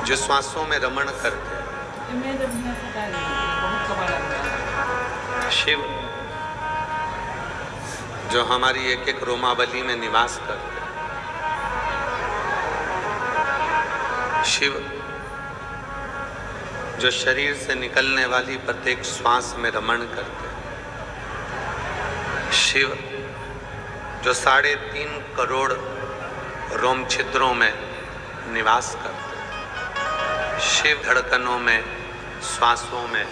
जो श्वासों में रमण करते हैं, शिव जो हमारी एक एक रोमावली में निवास करते हैं, शिव जो शरीर से निकलने वाली प्रत्येक श्वास में रमण करते हैं, शिव जो 3.5 करोड़ रोम छिद्रों में निवास करते हैं, शिव धड़कनों में श्वासों में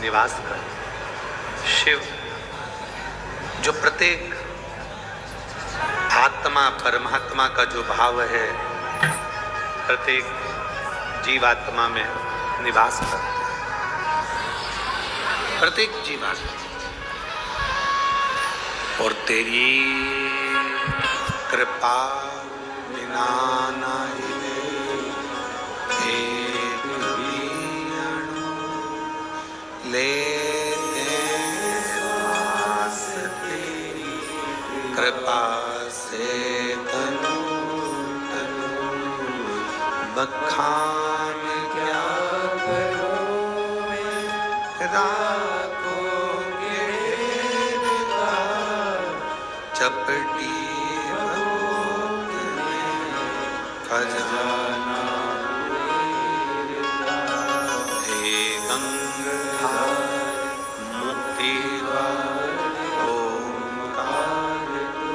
निवास करते हैं, शिव जो प्रत्येक आत्मा परमात्मा का जो भाव है प्रत्येक जीवात्मा में निवास करते हैं, प्रत्येक जीवात्मा। और तेरी कृपा बिना नहीं एक भी अणु लेते श्वास तेरी कृपा से तनु तनु बखान क्या करो मैं राखोगे चपटी भोग में खजाना हे गंगाधर मुक्तिद्वार ओमकार तू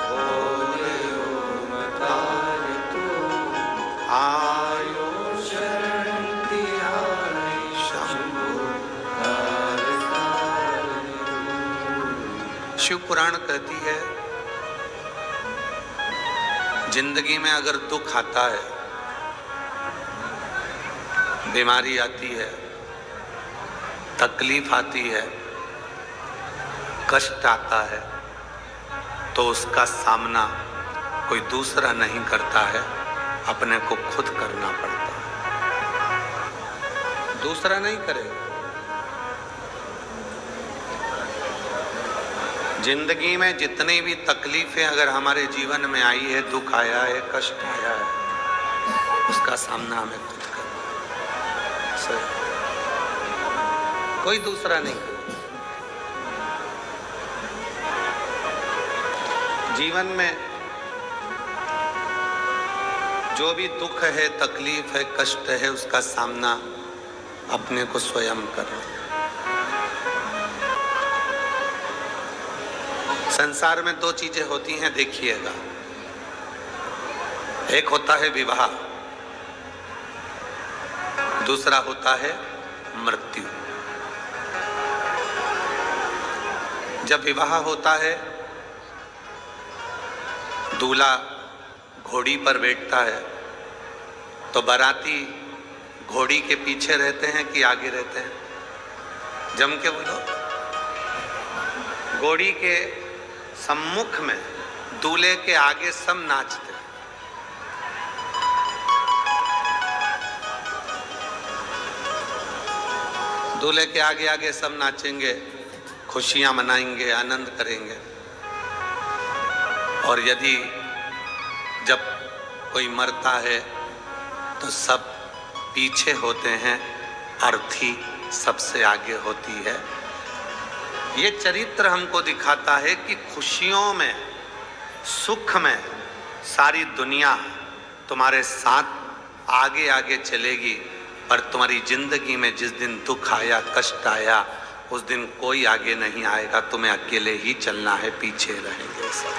बोले ओमकार तू आयो शरण तिहारी शंभु शिव पुराण कहती है जिंदगी में अगर दुख आता है, बीमारी आती है, तकलीफ आती है, कष्ट आता है, तो उसका सामना कोई दूसरा नहीं करता है, अपने को खुद करना पड़ता है, दूसरा नहीं करेगा। जिंदगी में जितनी भी तकलीफें अगर हमारे जीवन में आई है, दुख आया है, कष्ट आया है, उसका सामना हमें खुद करना है, कोई दूसरा नहीं कर। जीवन में जो भी दुख है, तकलीफ है, कष्ट है, उसका सामना अपने को स्वयं करना। संसार में 2 चीजें होती हैं, देखिएगा। एक होता है विवाह, दूसरा होता है मृत्यु। जब विवाह होता है, दूल्हा घोड़ी पर बैठता है, तो बाराती घोड़ी के पीछे रहते हैं कि आगे रहते हैं? जम के बोलो। घोड़ी के सम्मुख में, दूल्हे के आगे सब नाचते हैं। दूल्हे के आगे आगे सब नाचेंगे, खुशियां मनाएंगे, आनंद करेंगे। और यदि जब कोई मरता है तो सब पीछे होते हैं, अर्थी सबसे आगे होती है। ये चरित्र हमको दिखाता है कि खुशियों में, सुख में सारी दुनिया तुम्हारे साथ आगे आगे चलेगी, पर तुम्हारी जिंदगी में जिस दिन दुख आया, कष्ट आया, उस दिन कोई आगे नहीं आएगा, तुम्हें अकेले ही चलना है, पीछे रहेंगे सब।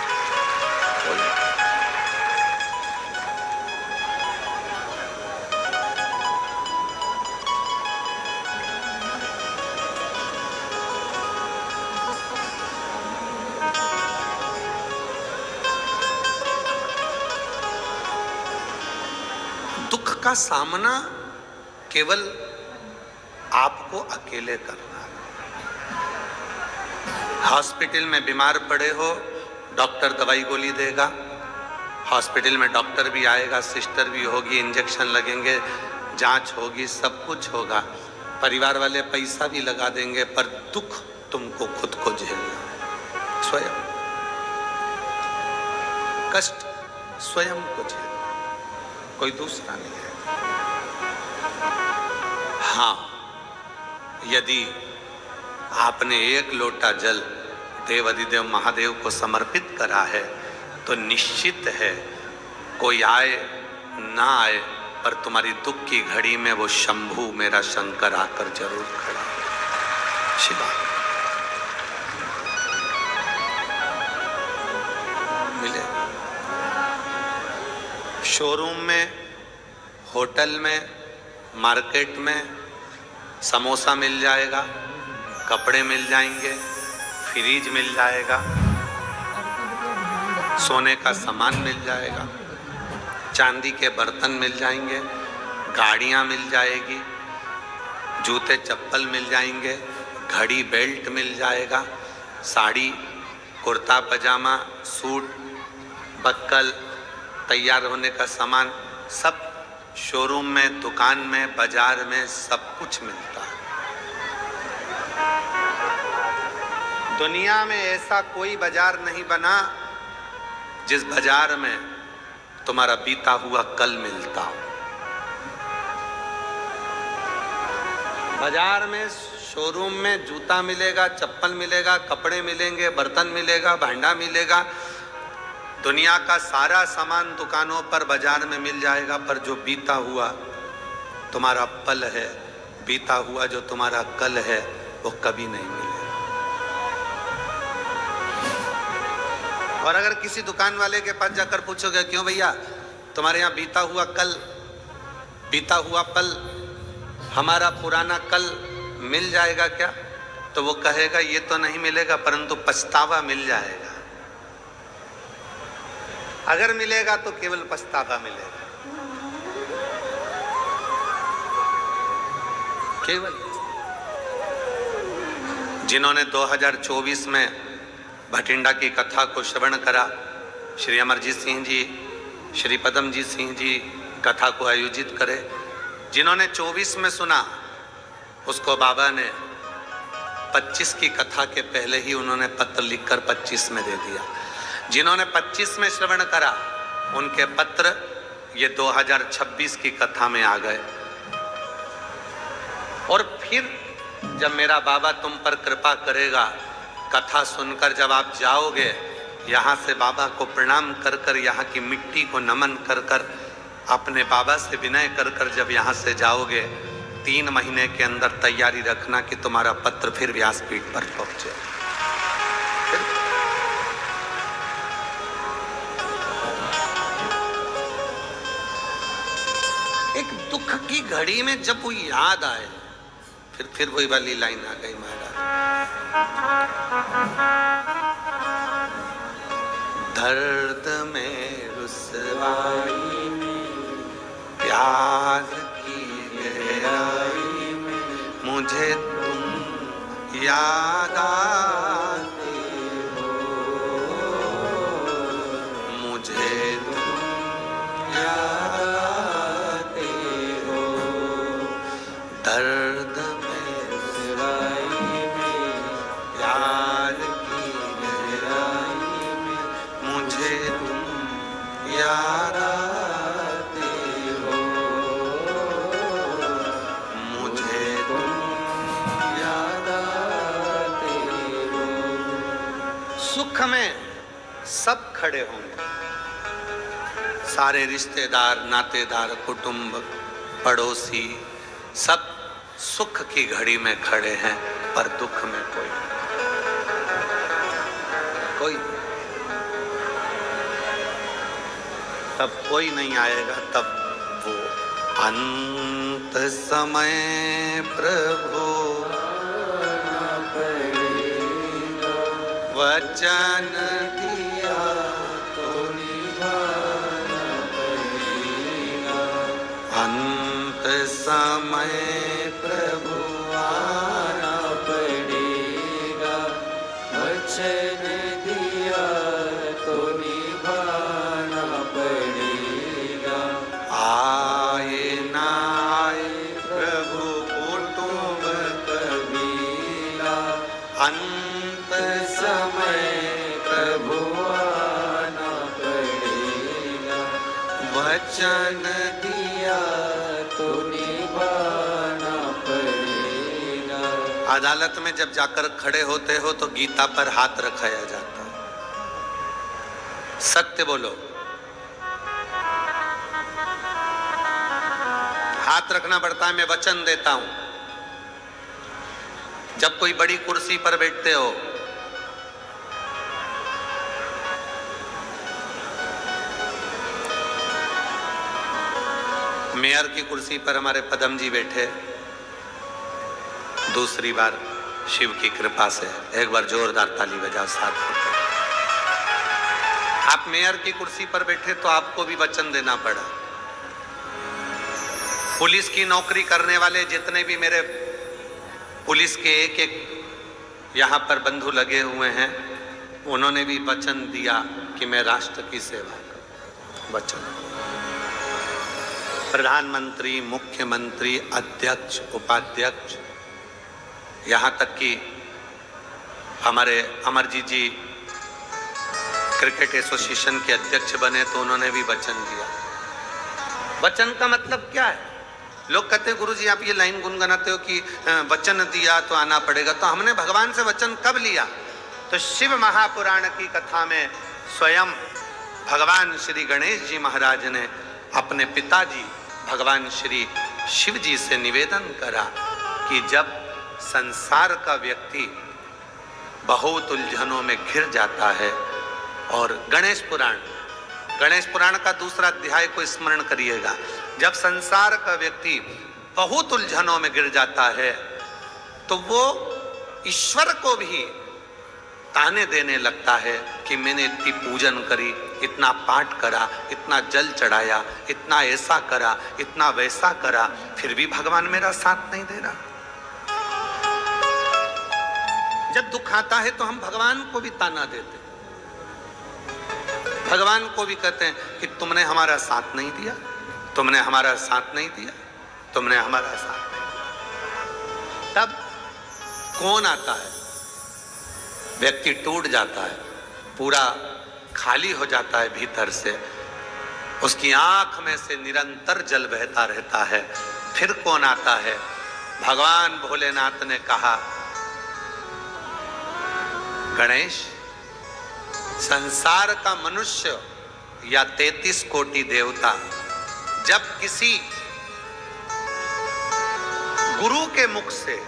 दुख का सामना केवल आपको अकेले करना है। हॉस्पिटल में बीमार पड़े हो, डॉक्टर दवाई गोली देगा, हॉस्पिटल में डॉक्टर भी आएगा, सिस्टर भी होगी, इंजेक्शन लगेंगे, जांच होगी, सब कुछ होगा, परिवार वाले पैसा भी लगा देंगे, पर दुख तुमको खुद को झेलना है, स्वयं। कष्ट स्वयं को झेलना, कोई दूसरा नहीं है। यदि आपने एक लोटा जल देव अधिदेव महादेव को समर्पित करा है तो निश्चित है कोई आए ना आए पर तुम्हारी दुख की घड़ी में वो शंभू मेरा शंकर आकर जरूर खड़ा है। शिवा मिले शोरूम में, होटल में, मार्केट में समोसा मिल जाएगा, कपड़े मिल जाएंगे, फ्रिज मिल जाएगा, सोने का सामान मिल जाएगा, चांदी के बर्तन मिल जाएंगे, गाड़ियां मिल जाएगी, जूते चप्पल मिल जाएंगे, घड़ी बेल्ट मिल जाएगा, साड़ी, कुर्ता पजामा, सूट, बक्कल, तैयार होने का सामान, सब शोरूम में, दुकान में, बाजार में सब कुछ मिलता है। दुनिया में ऐसा कोई बाजार नहीं बना जिस बाजार में तुम्हारा बीता हुआ कल मिलता हो। बाजार में, शोरूम में जूता मिलेगा, चप्पल मिलेगा, कपड़े मिलेंगे, बर्तन मिलेगा, भांडा मिलेगा, दुनिया का सारा सामान दुकानों पर, बाजार में मिल जाएगा, पर जो बीता हुआ तुम्हारा पल है, बीता हुआ जो तुम्हारा कल है, वो कभी नहीं मिलेगा। और अगर किसी दुकान वाले के पास जाकर पूछोगे क्यों भैया तुम्हारे यहाँ बीता हुआ कल, बीता हुआ पल, हमारा पुराना कल मिल जाएगा क्या, तो वो कहेगा ये तो नहीं मिलेगा परंतु पछतावा मिल जाएगा। अगर मिलेगा तो केवल पछतावा मिलेगा, केवल। जिन्होंने 2024 में भटिंडा की कथा को श्रवण करा, श्री अमरजीत सिंह जी, श्री पदमजीत सिंह जी कथा को आयोजित करे, जिन्होंने 24 में सुना उसको बाबा ने 25 की कथा के पहले ही उन्होंने पत्र लिखकर 25 में दे दिया। जिन्होंने 25 में श्रवण करा उनके पत्र ये 2026 की कथा में आ गए। और फिर जब मेरा बाबा तुम पर कृपा करेगा, कथा सुनकर जब आप जाओगे, यहाँ से बाबा को प्रणाम कर कर, यहाँ की मिट्टी को नमन कर कर, अपने बाबा से विनय कर कर जब यहाँ से जाओगे, 3 महीने के अंदर तैयारी रखना कि तुम्हारा पत्र फिर व्यासपीठ पर पहुंचे। एक दुख की घड़ी में जब वो याद आए, फिर वही वाली लाइन आ गई महाराज, दर्द में रुसवाई में, प्यार की गहराई में, मुझे तुम याद आते हो, मुझे तुम याद आते हो, दर्द में रुसवाई में, प्यार की गहराई में, मुझे तुम याद आते हो, मुझे तुम याद आते हो। सुख में सब खड़े होंगे, सारे रिश्तेदार, नातेदार, कुटुंब, पड़ोसी, सब सुख की घड़ी में खड़े हैं, पर दुख में कोई तब कोई नहीं आएगा। तब वो अंत समय प्रभु वचन दिया तो निभाना पड़ेगा, अंत समय प्रभु आना पड़ेगा, वचन दिया तो निभाना पड़ेगा, आए ना आए प्रभु कुटुंब कबीला, अंत समय प्रभु आना पड़ेगा, वचन दिया तो निभाना पड़ेगा। अदालत में जब जाकर खड़े होते हो तो गीता पर हाथ रखाया जाता है। सत्य बोलो, हाथ रखना पड़ता है। मैं वचन देता हूं, जब कोई बड़ी कुर्सी पर बैठते हो, मेयर की कुर्सी पर हमारे पदम जी बैठे, दूसरी बार शिव की कृपा से, एक बार जोरदार ताली बजाओ साथ होकर। आप मेयर की कुर्सी पर बैठे तो आपको भी वचन देना पड़ा। पुलिस की नौकरी करने वाले जितने भी मेरे पुलिस के एक एक यहाँ पर बंधु लगे हुए हैं, उन्होंने भी वचन दिया कि मैं राष्ट्र की सेवा करूं। वचन, प्रधानमंत्री, मुख्यमंत्री, अध्यक्ष, उपाध्यक्ष, यहाँ तक कि हमारे अमरजीत जी क्रिकेट एसोसिएशन के अध्यक्ष बने तो उन्होंने भी वचन दिया। वचन का मतलब क्या है? लोग कहते हैं गुरुजी आप ये लाइन गुनगुनाते हो कि वचन दिया तो आना पड़ेगा। तो हमने भगवान से वचन कब लिया? तो शिव महापुराण की कथा में स्वयं भगवान श्री गणेश जी महाराज ने अपने पिताजी भगवान श्री शिव जी से निवेदन करा कि जब संसार का व्यक्ति बहुत उलझनों में घिर जाता है, और गणेश पुराण का दूसरा अध्याय को स्मरण करिएगा, जब संसार का व्यक्ति बहुत उलझनों में गिर जाता है तो वो ईश्वर को भी ताने देने लगता है कि मैंने इतनी पूजन करी, इतना पाठ करा, इतना जल चढ़ाया, इतना ऐसा करा, इतना वैसा करा, फिर भी भगवान मेरा साथ नहीं दे रहा। जब दुख आता है तो हम भगवान को भी ताना देते, भगवान को भी कहते हैं कि तुमने हमारा साथ नहीं दिया, तुमने हमारा साथ नहीं दिया, तुमने हमारा साथ नहीं दिया। तब कौन आता है? व्यक्ति टूट जाता है, पूरा खाली हो जाता है भीतर से, उसकी आंख में से निरंतर जल बहता रहता है। फिर कौन आता है? भगवान भोलेनाथ ने कहा, गणेश, संसार का मनुष्य या 33 कोटि देवता जब किसी गुरु के मुख से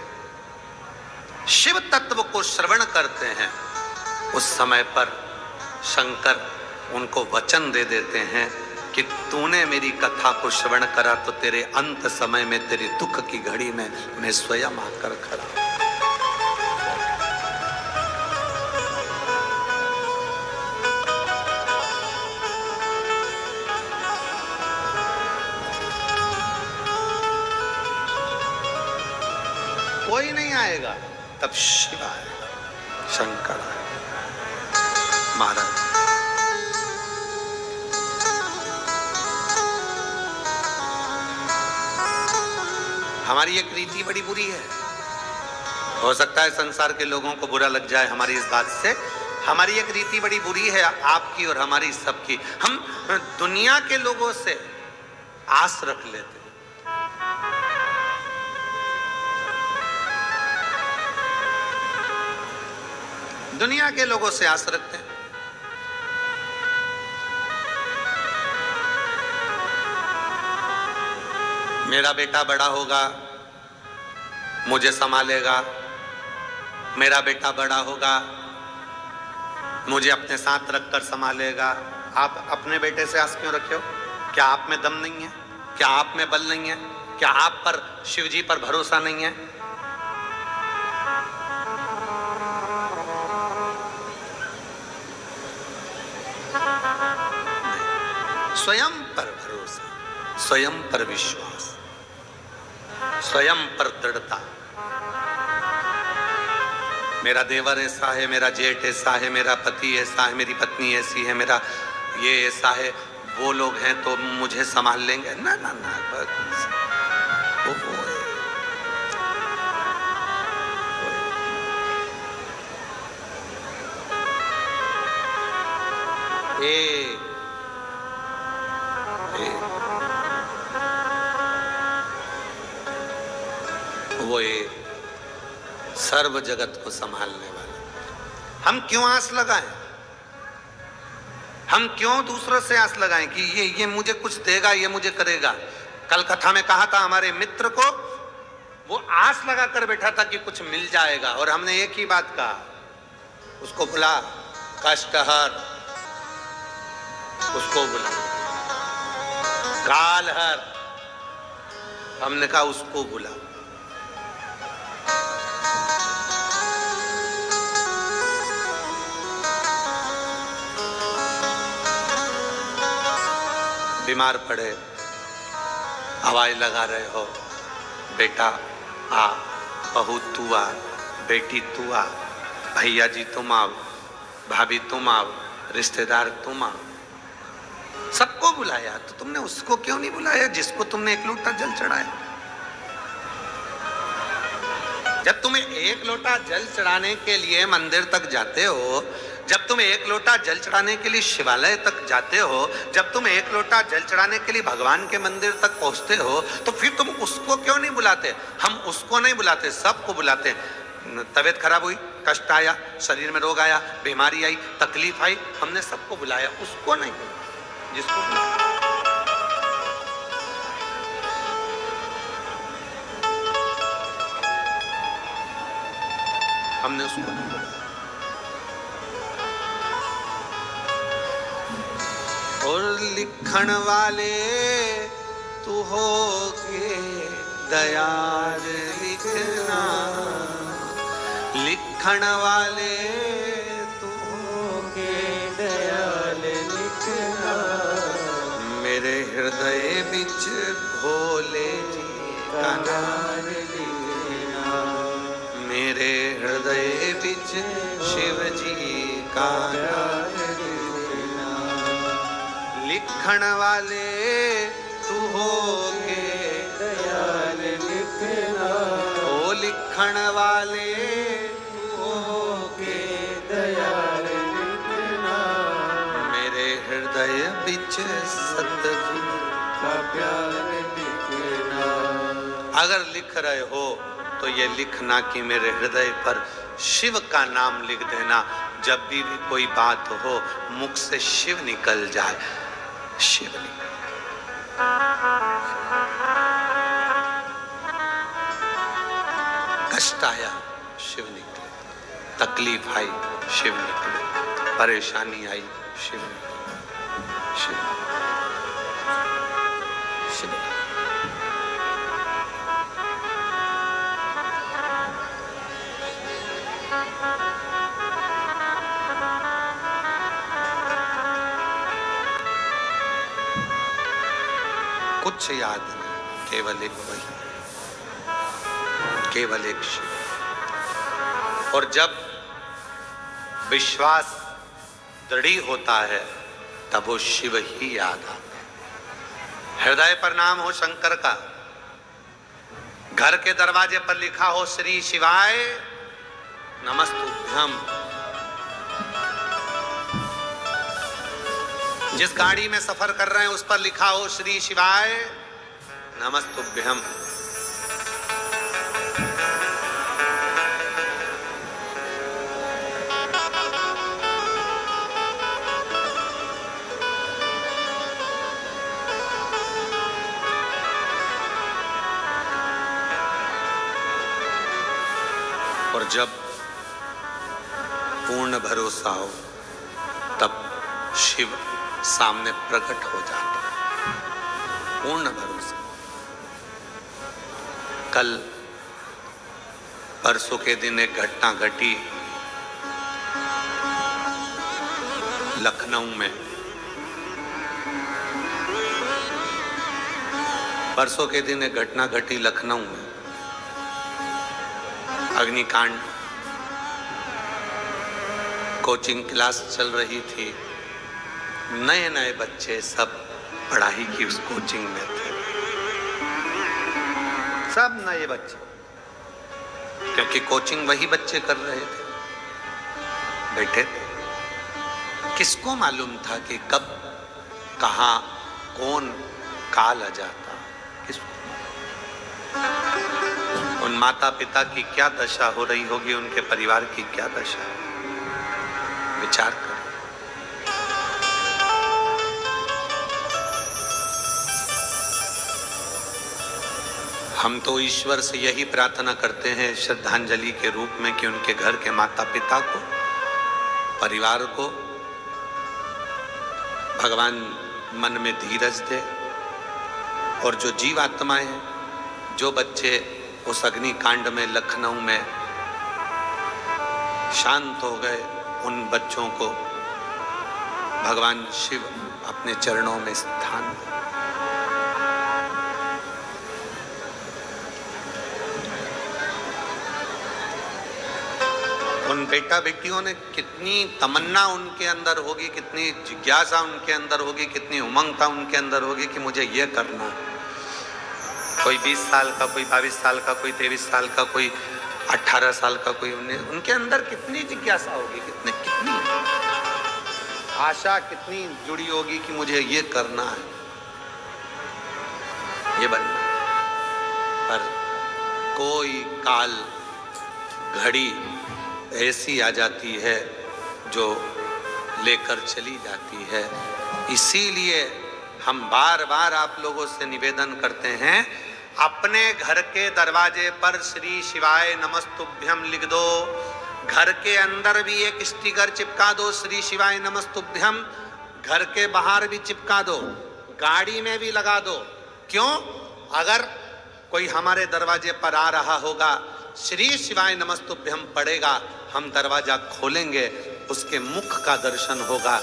शिव तत्व को श्रवण करते हैं, उस समय पर शंकर उनको वचन दे देते हैं कि तूने मेरी कथा को श्रवण करा तो तेरे अंत समय में, तेरे दुख की घड़ी में मैं स्वयं आकर खड़ा हूं। कोई नहीं आएगा, तब शिव आएगा, शंकर आएगा, महाराज। हमारी एक रीति बड़ी बुरी है, हो सकता है संसार के लोगों को बुरा लग जाए हमारी इस बात से। हमारी एक रीति बड़ी बुरी है, आपकी और हमारी सबकी। हम दुनिया के लोगों से आस रख लेते हैं। दुनिया के लोगों से आस रखते हैं। मेरा बेटा बड़ा होगा, मुझे संभालेगा, मेरा बेटा बड़ा होगा, मुझे अपने साथ रखकर संभालेगा। आप अपने बेटे से आस क्यों रखे हो? क्या आप में दम नहीं है? क्या आप में बल नहीं है? क्या आप पर शिव जी पर भरोसा नहीं है? स्वयं पर भरोसा, स्वयं पर विश्वास, स्वयं पर दृढ़ता। मेरा देवर ऐसा है, मेरा जेठ ऐसा है, मेरा पति ऐसा है, मेरी पत्नी ऐसी है, मेरा ये ऐसा है, वो लोग हैं तो मुझे संभाल लेंगे। ना ना ना, वो सर्व जगत को संभालने वाला। हम क्यों आस लगाएं? हम क्यों दूसरों से आस लगाएं कि ये मुझे कुछ देगा, ये मुझे करेगा? कल कथा में कहा था हमारे मित्र को, वो आस लगा कर बैठा था कि कुछ मिल जाएगा, और हमने एक ही बात कहा, उसको बुला, कष्टहर उसको बुला, कालहर हमने कहा उसको बुला। बीमार पड़े, आवाज लगा रहे हो, बेटा आ, बहू तू आ, बेटी तू आ, भैया जी तुम आओ, भाभी तुम आओ, रिश्तेदार तुम आओ, सबको बुलाया, तो तुमने उसको क्यों नहीं बुलाया जिसको तुमने एक लोटा जल चढ़ाया? जब तुम एक लोटा जल चढ़ाने के लिए मंदिर तक जाते हो, जब तुम एक लोटा जल चढ़ाने के लिए शिवालय तक जाते हो, जब तुम एक लोटा जल चढ़ाने के लिए भगवान के मंदिर तक पहुंचते हो, तो फिर तुम उसको क्यों नहीं बुलाते? हम उसको नहीं बुलाते, सबको बुलाते। तबीयत खराब हुई, कष्ट आया, शरीर में रोग आया, बीमारी आई, तकलीफ आई, हमने सबको बुलाया, उसको नहीं बुलाया जिसको बुलाया। हमने उसको नहीं बुलाया। और लिखण वाले तू हो के दयाल लिखना, लिखण वाले तू हो के दयाल लिखना, मेरे हृदय बिच भोले जी का नाम लिखना, मेरे हृदय बिच शिव जी का नाम लिखना, लिखण वाले तू हो के दयाल लिखना, ओ लिखण वाले तू हो के दयाल लिखना, मेरे हृदय बिच सतगुरु का प्यार लिखना। अगर लिख रहे हो तो ये लिखना कि मेरे हृदय पर शिव का नाम लिख देना, जब भी कोई बात हो मुख से शिव निकल जाए, शिव निकल। कष्ट आया, शिव निकले, तकलीफ आई, शिव निकले, परेशानी आई, शिव निकले, शिव शिव। कुछ याद नहीं, केवल एक वही, केवल एक शिव। और जब विश्वास दृढ़ होता है तब वो शिव ही याद आता है। हृदय पर नाम हो शंकर का, घर के दरवाजे पर लिखा हो श्री शिवाय नमस्तुभ्यम, जिस गाड़ी में सफर कर रहे हैं उस पर लिखा हो श्री शिवाय नमस्तुभ्यम, और जब पूर्ण भरोसा हो तब शिव सामने प्रकट हो जाता है। पूर्ण भरोसा। कल परसों के दिन एक घटना घटी लखनऊ में। परसों के दिन एक घटना घटी लखनऊ में, अग्निकांड। कोचिंग क्लास चल रही थी, नए नए बच्चे सब पढ़ाई की उस कोचिंग में थे, सब नए बच्चे, क्योंकि कोचिंग वही बच्चे कर रहे थे, बैठे थे। किसको मालूम था कि कब कहां कौन काल आ जाता, किसको? उन माता पिता की क्या दशा हो रही होगी, उनके परिवार की क्या दशा। विचार करो। हम तो ईश्वर से यही प्रार्थना करते हैं श्रद्धांजलि के रूप में कि उनके घर के माता पिता को, परिवार को भगवान मन में धीरज दे, और जो जीवात्माएं हैं, जो बच्चे उस अग्निकांड में लखनऊ में शांत हो गए, उन बच्चों को भगवान शिव अपने चरणों में स्थान दे। उन बेटा बेटियों ने कितनी तमन्ना उनके अंदर होगी, कितनी जिज्ञासा उनके अंदर होगी, कितनी उमंगता उनके अंदर होगी कि मुझे ये करना है। कोई 20 साल का, कोई 22 साल का, कोई 23 साल का, कोई 18 साल का, कोई उनके अंदर कितनी जिज्ञासा होगी, कितनी आशा कितनी जुड़ी होगी कि मुझे ये करना है, ये बनना। पर कोई काल घड़ी ऐसी आ जाती है जो लेकर चली जाती है। इसीलिए हम बार बार आप लोगों से निवेदन करते हैं, अपने घर के दरवाजे पर श्री शिवाय नमस्तुभ्यम लिख दो। घर के अंदर भी एक स्टिकर चिपका दो, श्री शिवाय नमस्तुभ्यम। घर के बाहर भी चिपका दो, गाड़ी में भी लगा दो। क्यों? अगर कोई हमारे दरवाजे पर आ रहा होगा, श्री शिवाय नमस्तुभ्यम पड़ेगा, हम दरवाजा खोलेंगे, उसके मुख का दर्शन होगा,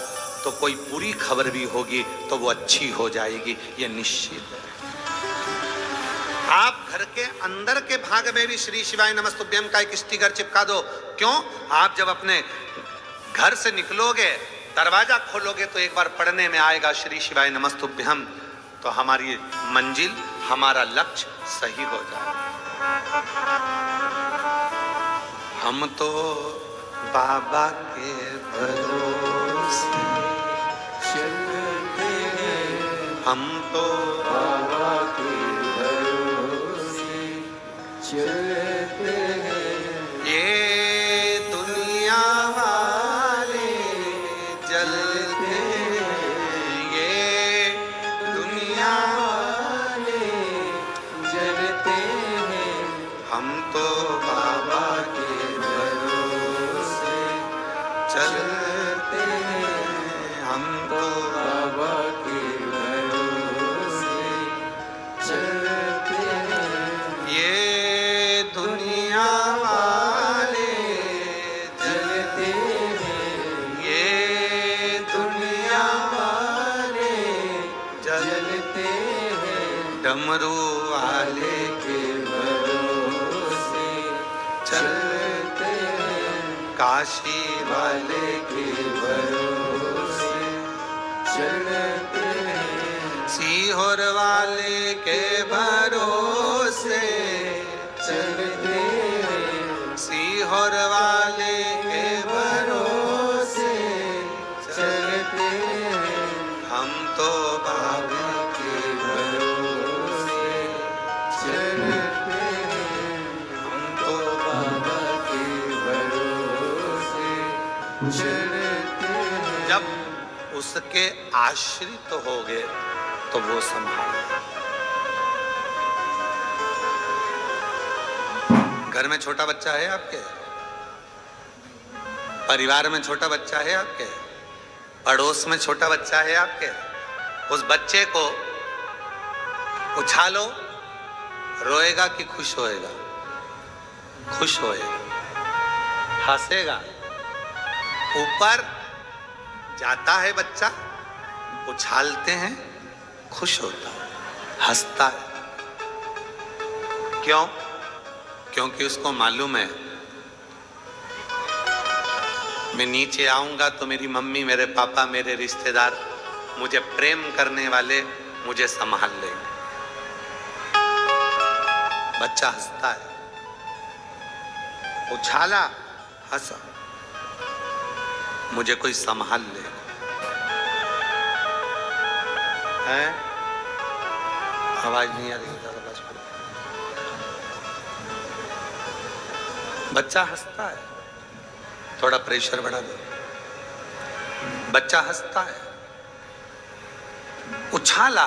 तो कोई बुरी खबर भी होगी तो वो अच्छी हो जाएगी, ये निश्चित है। आप घर के अंदर के भाग में भी श्री शिवाय नमस्तुभ्यम का एक स्टिकर चिपका दो। क्यों? आप जब अपने घर से निकलोगे, दरवाजा खोलोगे, तो एक बार पढ़ने में आएगा श्री शिवाय नमस्तुभ्यम, तो हमारी मंजिल, हमारा लक्ष्य सही हो जाएगा। हम तो बाबा के भरोसे चलते हैं, हम तो बाबा के भरोसे चलते हैं। ये दुनिया वाले जलते हैं, ये दुनिया वाले जलते हैं, हम तो बाबा के भरोसे चलते हैं, हम तो बाबा के भरोसे चलते हैं। ये दुनिया वाले जलते हैं, ये दुनिया वाले जलते हैं, डमरू वाले के भरोसे चलते हैं, काशी वाले के भरोसे चलते हैं, सीहोर वाले के भरोसे चलते हैं, सीहोर वाले के भरोसे चलते हैं, हम तो बाबा के भरोसे चलते हैं, हम तो बाबा के भरोसे चलते हैं। जब उसके आश्रित हो गए तो वो संभाले। घर में छोटा बच्चा है आपके, परिवार में छोटा बच्चा है आपके, पड़ोस में छोटा बच्चा है आपके, उस बच्चे को उछालो, रोएगा कि खुश होएगा? खुश होएगा, हंसेगा। ऊपर जाता है बच्चा, उछालते हैं, खुश होता है, हंसता है। क्यों? क्योंकि उसको मालूम है मैं नीचे आऊंगा तो मेरी मम्मी, मेरे पापा, मेरे रिश्तेदार, मुझे प्रेम करने वाले मुझे संभाल लेंगे। बच्चा हंसता है, उछाला, हंसा, मुझे कोई संभाल ले। है? आवाज नहीं आ रही, बच्चा हंसता है, थोड़ा प्रेशर बढ़ा दो। बच्चा हंसता है, उछाला,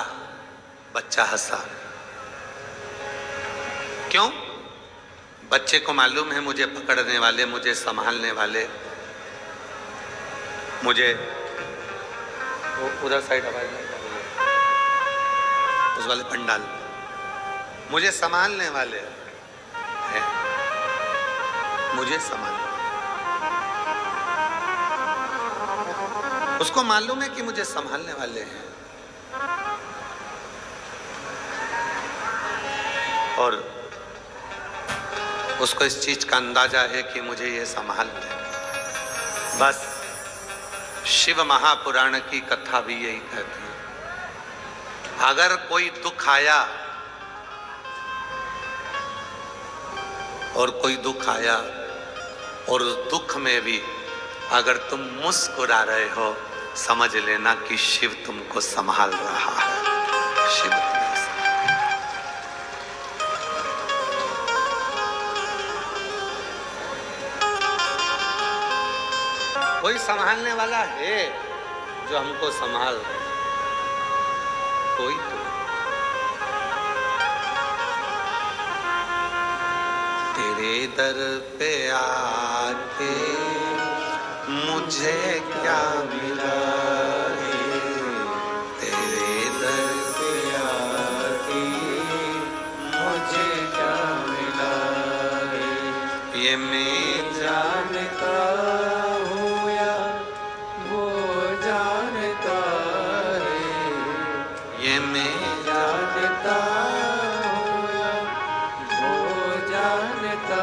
बच्चा हंसा। क्यों? बच्चे को मालूम है मुझे पकड़ने वाले, मुझे संभालने वाले, मुझे उधर साइड आवाज नहीं, उस वाले पंडाल, मुझे संभालने वाले हैं, मुझे संभालने। उसको मालूम है कि मुझे संभालने वाले हैं और उसको इस चीज का अंदाजा है कि मुझे ये संभाल ले। बस शिव महापुराण की कथा भी यही कहती है, अगर कोई दुख आया और कोई दुख आया और उस दुख में भी अगर तुम मुस्कुरा रहे हो, समझ लेना कि शिव तुमको संभाल रहा है। शिव कोई संभालने वाला है जो हमको संभाल रहे, कोई तो। तेरे दर पे आके मुझे क्या मिला रे, तेरे दर पे आके मुझे क्या मिला रे, ये मैं जानता हूँ या वो जानता है, ये मैं जानता हूँ या वो जानता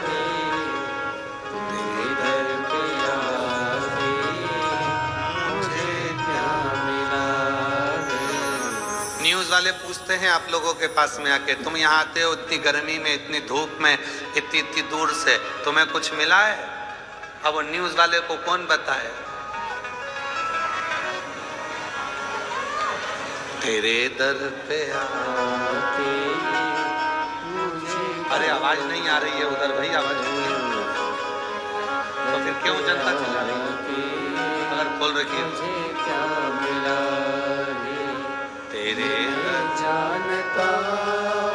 है, तेरे दर पे आके मुझे क्या मिला रे। न्यूज़ वाले पूछते हैं आप लोगों के पास में आके, तुम यहाँ आते हो इतनी गर्मी में, इतनी धूप में, इतनी इतनी दूर से, तुम्हें कुछ मिला है? अब वो न्यूज़ वाले को कौन बताए? तेरे दर पे आके मुझे, अरे आवाज नहीं आ रही है उधर भाई, आवाज तो फिर क्यों जनता चला रही है? अगर खोल रखी है क्या मिला रे, तेरे जानता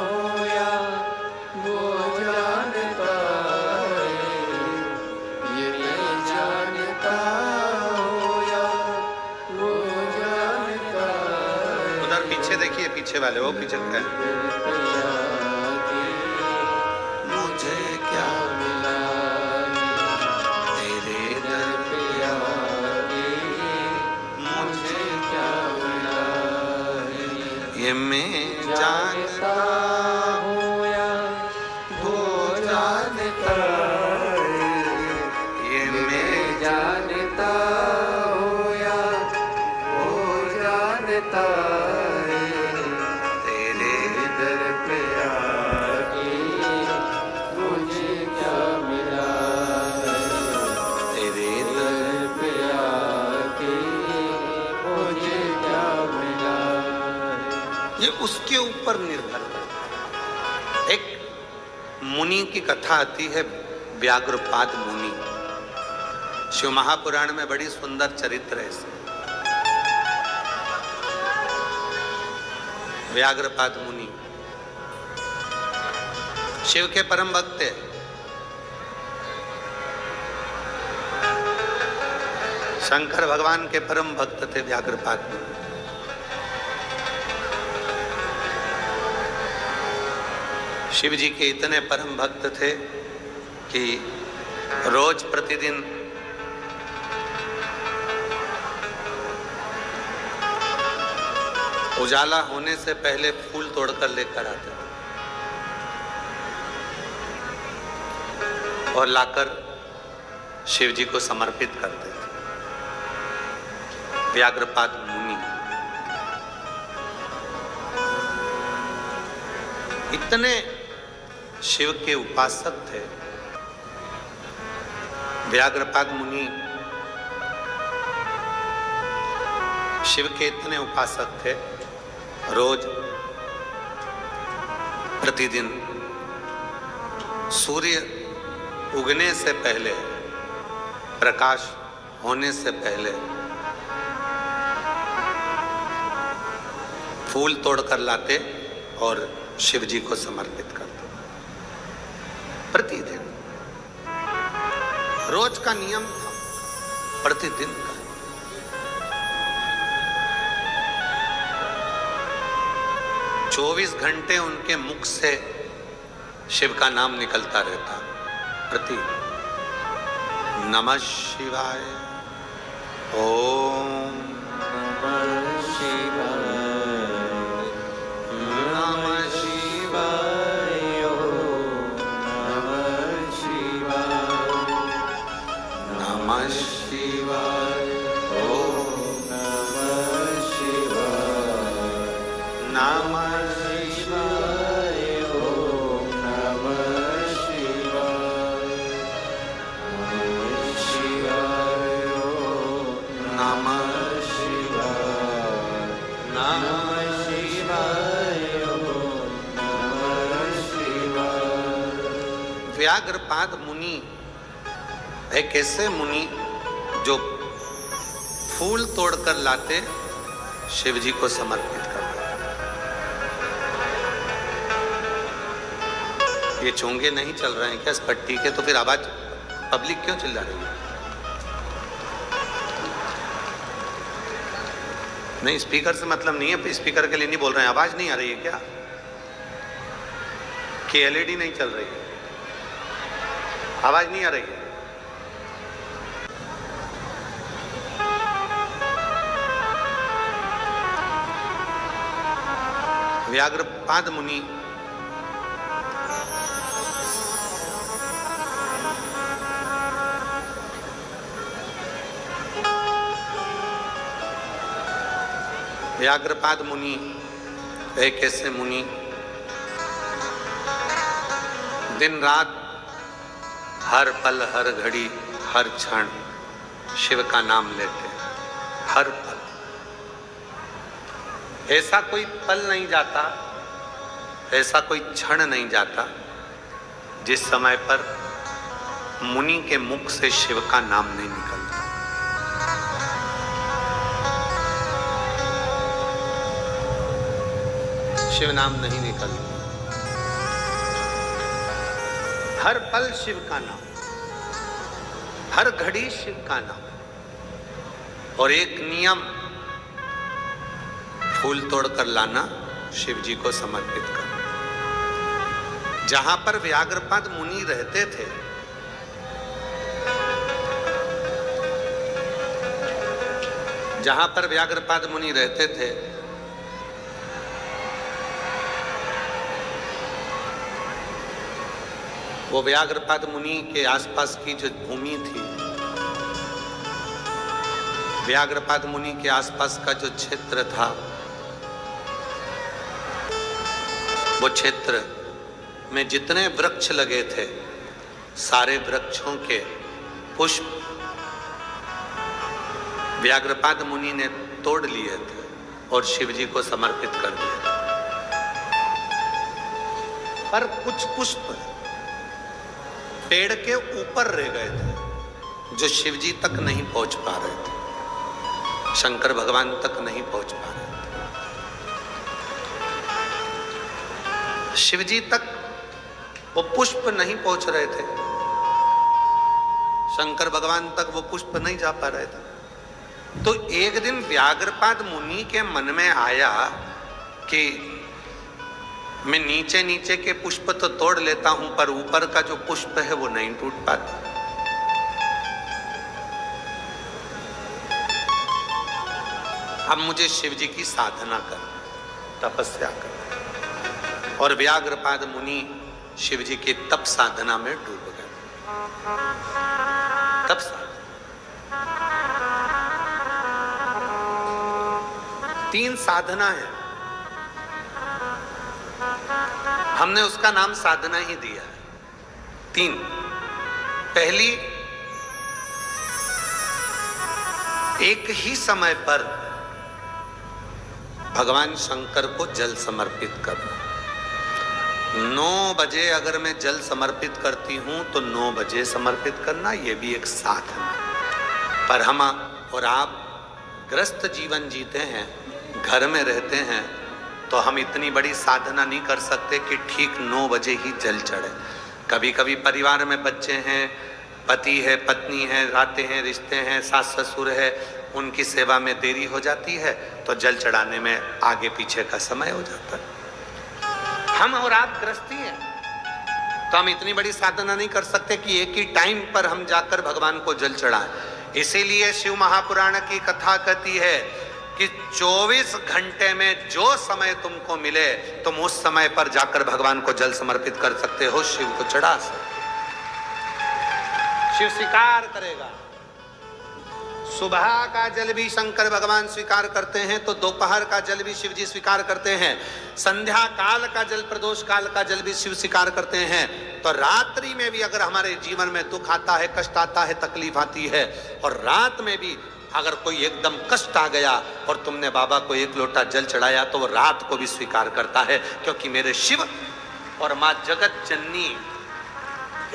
हो या वो जानता है, ये मैं जानता हो या वो जानता है। उधर पीछे देखिए, पीछे वाले वो पीछे क्या है? मुझे क्या मिला तेरे दर पे आके, मुझे क्या मिला, ये मैं जानता हूँ या वो जानता है, ये मैं जानता हूँ या वो जानता है, तेरे दर पे आके मुझे क्या मिला, तेरे दर पे आके मुझे क्या मिला। ये उसके ऊपर निर्भर है। एक मुनि की कथा आती है, व्याघ्रपाद मुनि। शिव महापुराण में बड़ी सुंदर चरित्र है इसमें। व्याघ्रपाद मुनि शिव के परम भक्त है। शंकर भगवान के परम भक्त थे व्याघ्रपाद मुनि। शिव जी के इतने परम भक्त थे कि रोज प्रतिदिन उजाला होने से पहले फूल तोड़कर लेकर आते थे और लाकर शिव जी को समर्पित करते थे। व्याघ्रपाद मुनि इतने शिव के उपासक थे। व्याघ्रपाद मुनि शिव के इतने उपासक थे, रोज प्रतिदिन सूर्य उगने से पहले, प्रकाश होने से पहले फूल तोड़कर लाते और शिव जी को समर्पित करते। प्रतिदिन, रोज का नियम था, प्रतिदिन का। चौबीस घंटे उनके मुख से शिव का नाम निकलता रहता। प्रति नमः शिवाय, ओम नमः शिवाय, नमः शिवाय, ओम नमः शिवाय, नमः शिवाय, ओम नमः शिवाय, नमः व्याघ्रपाद मुनि एक ऐसे मुनि जो फूल तोड़कर लाते, शिव जी को समर्पित करते। ये चोंगे नहीं चल रहे हैं क्या इस पट्टी के? तो फिर आवाज पब्लिक क्यों चिल्ला रही है? नहीं, स्पीकर से मतलब नहीं है, स्पीकर के लिए नहीं बोल रहे हैं। आवाज नहीं आ रही है क्या? कि एलईडी नहीं चल रही है? आवाज नहीं आ रही है? व्याघ्रपाद मुनि व्याघ्रपाद मुनि एक ऐसे मुनि दिन रात, हर पल, हर घड़ी, हर क्षण शिव का नाम लेते। हर पल, ऐसा कोई पल नहीं जाता, ऐसा कोई क्षण नहीं जाता जिस समय पर मुनि के मुख से शिव का नाम नहीं निकलता। शिव नाम नहीं निकलता। हर पल शिव का नाम, हर घड़ी शिव का नाम। और एक नियम, फूल तोड़कर लाना, शिव जी को समर्पित करना। जहां पर व्याघ्रपाद मुनि रहते थे, जहां पर व्याघ्रपाद मुनि रहते थे, वो व्याघ्रपाद मुनि के आसपास की जो भूमि थी, व्याघ्रपाद मुनि के आसपास का जो क्षेत्र था, वो क्षेत्र में जितने वृक्ष लगे थे, सारे वृक्षों के पुष्प व्याघ्रपाद मुनि ने तोड़ लिए थे और शिव जी को समर्पित कर दिए। पर कुछ पुष्प पेड़ के ऊपर रह गए थे, जो शिव जी तक नहीं पहुंच पा रहे थे, शंकर भगवान तक नहीं पहुंच पा रहे थे। शिव जी तक वो पुष्प नहीं पहुंच रहे थे, शंकर भगवान तक वो पुष्प नहीं जा पा रहे थे। तो एक दिन व्याघ्रपाद मुनि के मन में आया कि मैं नीचे नीचे के पुष्प तो तोड़ लेता हूं, पर ऊपर का जो पुष्प है वो नहीं टूट पाता। अब मुझे शिव जी की साधना कर, तपस्या कर। और व्याघ्रपाद मुनि शिव जी की तप साधना में डूब गए। तप साधना 3 साधना है, हमने उसका नाम साधना ही दिया है। 3, पहली, एक ही समय पर भगवान शंकर को जल समर्पित करना। 9 बजे अगर मैं जल समर्पित करती हूँ तो 9 बजे समर्पित करना ये भी एक साधना। पर हम और आप ग्रस्त जीवन जीते हैं, घर में रहते हैं, तो हम इतनी बड़ी साधना नहीं कर सकते कि ठीक 9 बजे ही जल चढ़े। कभी कभी परिवार में बच्चे हैं, पति है, पत्नी है, रातें हैं, रिश्ते हैं, सास ससुर है, उनकी सेवा में देरी हो जाती है तो जल चढ़ाने में आगे पीछे का समय हो जाता है। हम और आप गृहस्थी हैं तो हम इतनी बड़ी साधना नहीं कर सकते कि एक ही टाइम पर हम जाकर भगवान को जल चढ़ाएं। इसीलिए शिव महापुराण की कथा कहती है कि 24 घंटे में जो समय तुमको मिले तुम उस समय पर जाकर भगवान को जल समर्पित कर सकते हो, शिव को चढ़ा सकते। शिव स्वीकार करेगा। सुबह का जल भी शंकर भगवान स्वीकार करते हैं तो दोपहर का जल भी शिव जी स्वीकार करते हैं। संध्या काल का जल, प्रदोष काल का जल भी शिव स्वीकार करते हैं। तो रात्रि में भी अगर हमारे जीवन में दुख आता है, कष्ट आता है, तकलीफ आती है, और रात में भी अगर कोई एकदम कष्ट आ गया और तुमने बाबा को एक लोटा जल चढ़ाया तो वो रात को भी स्वीकार करता है, क्योंकि मेरे शिव और माँ जगत जननी,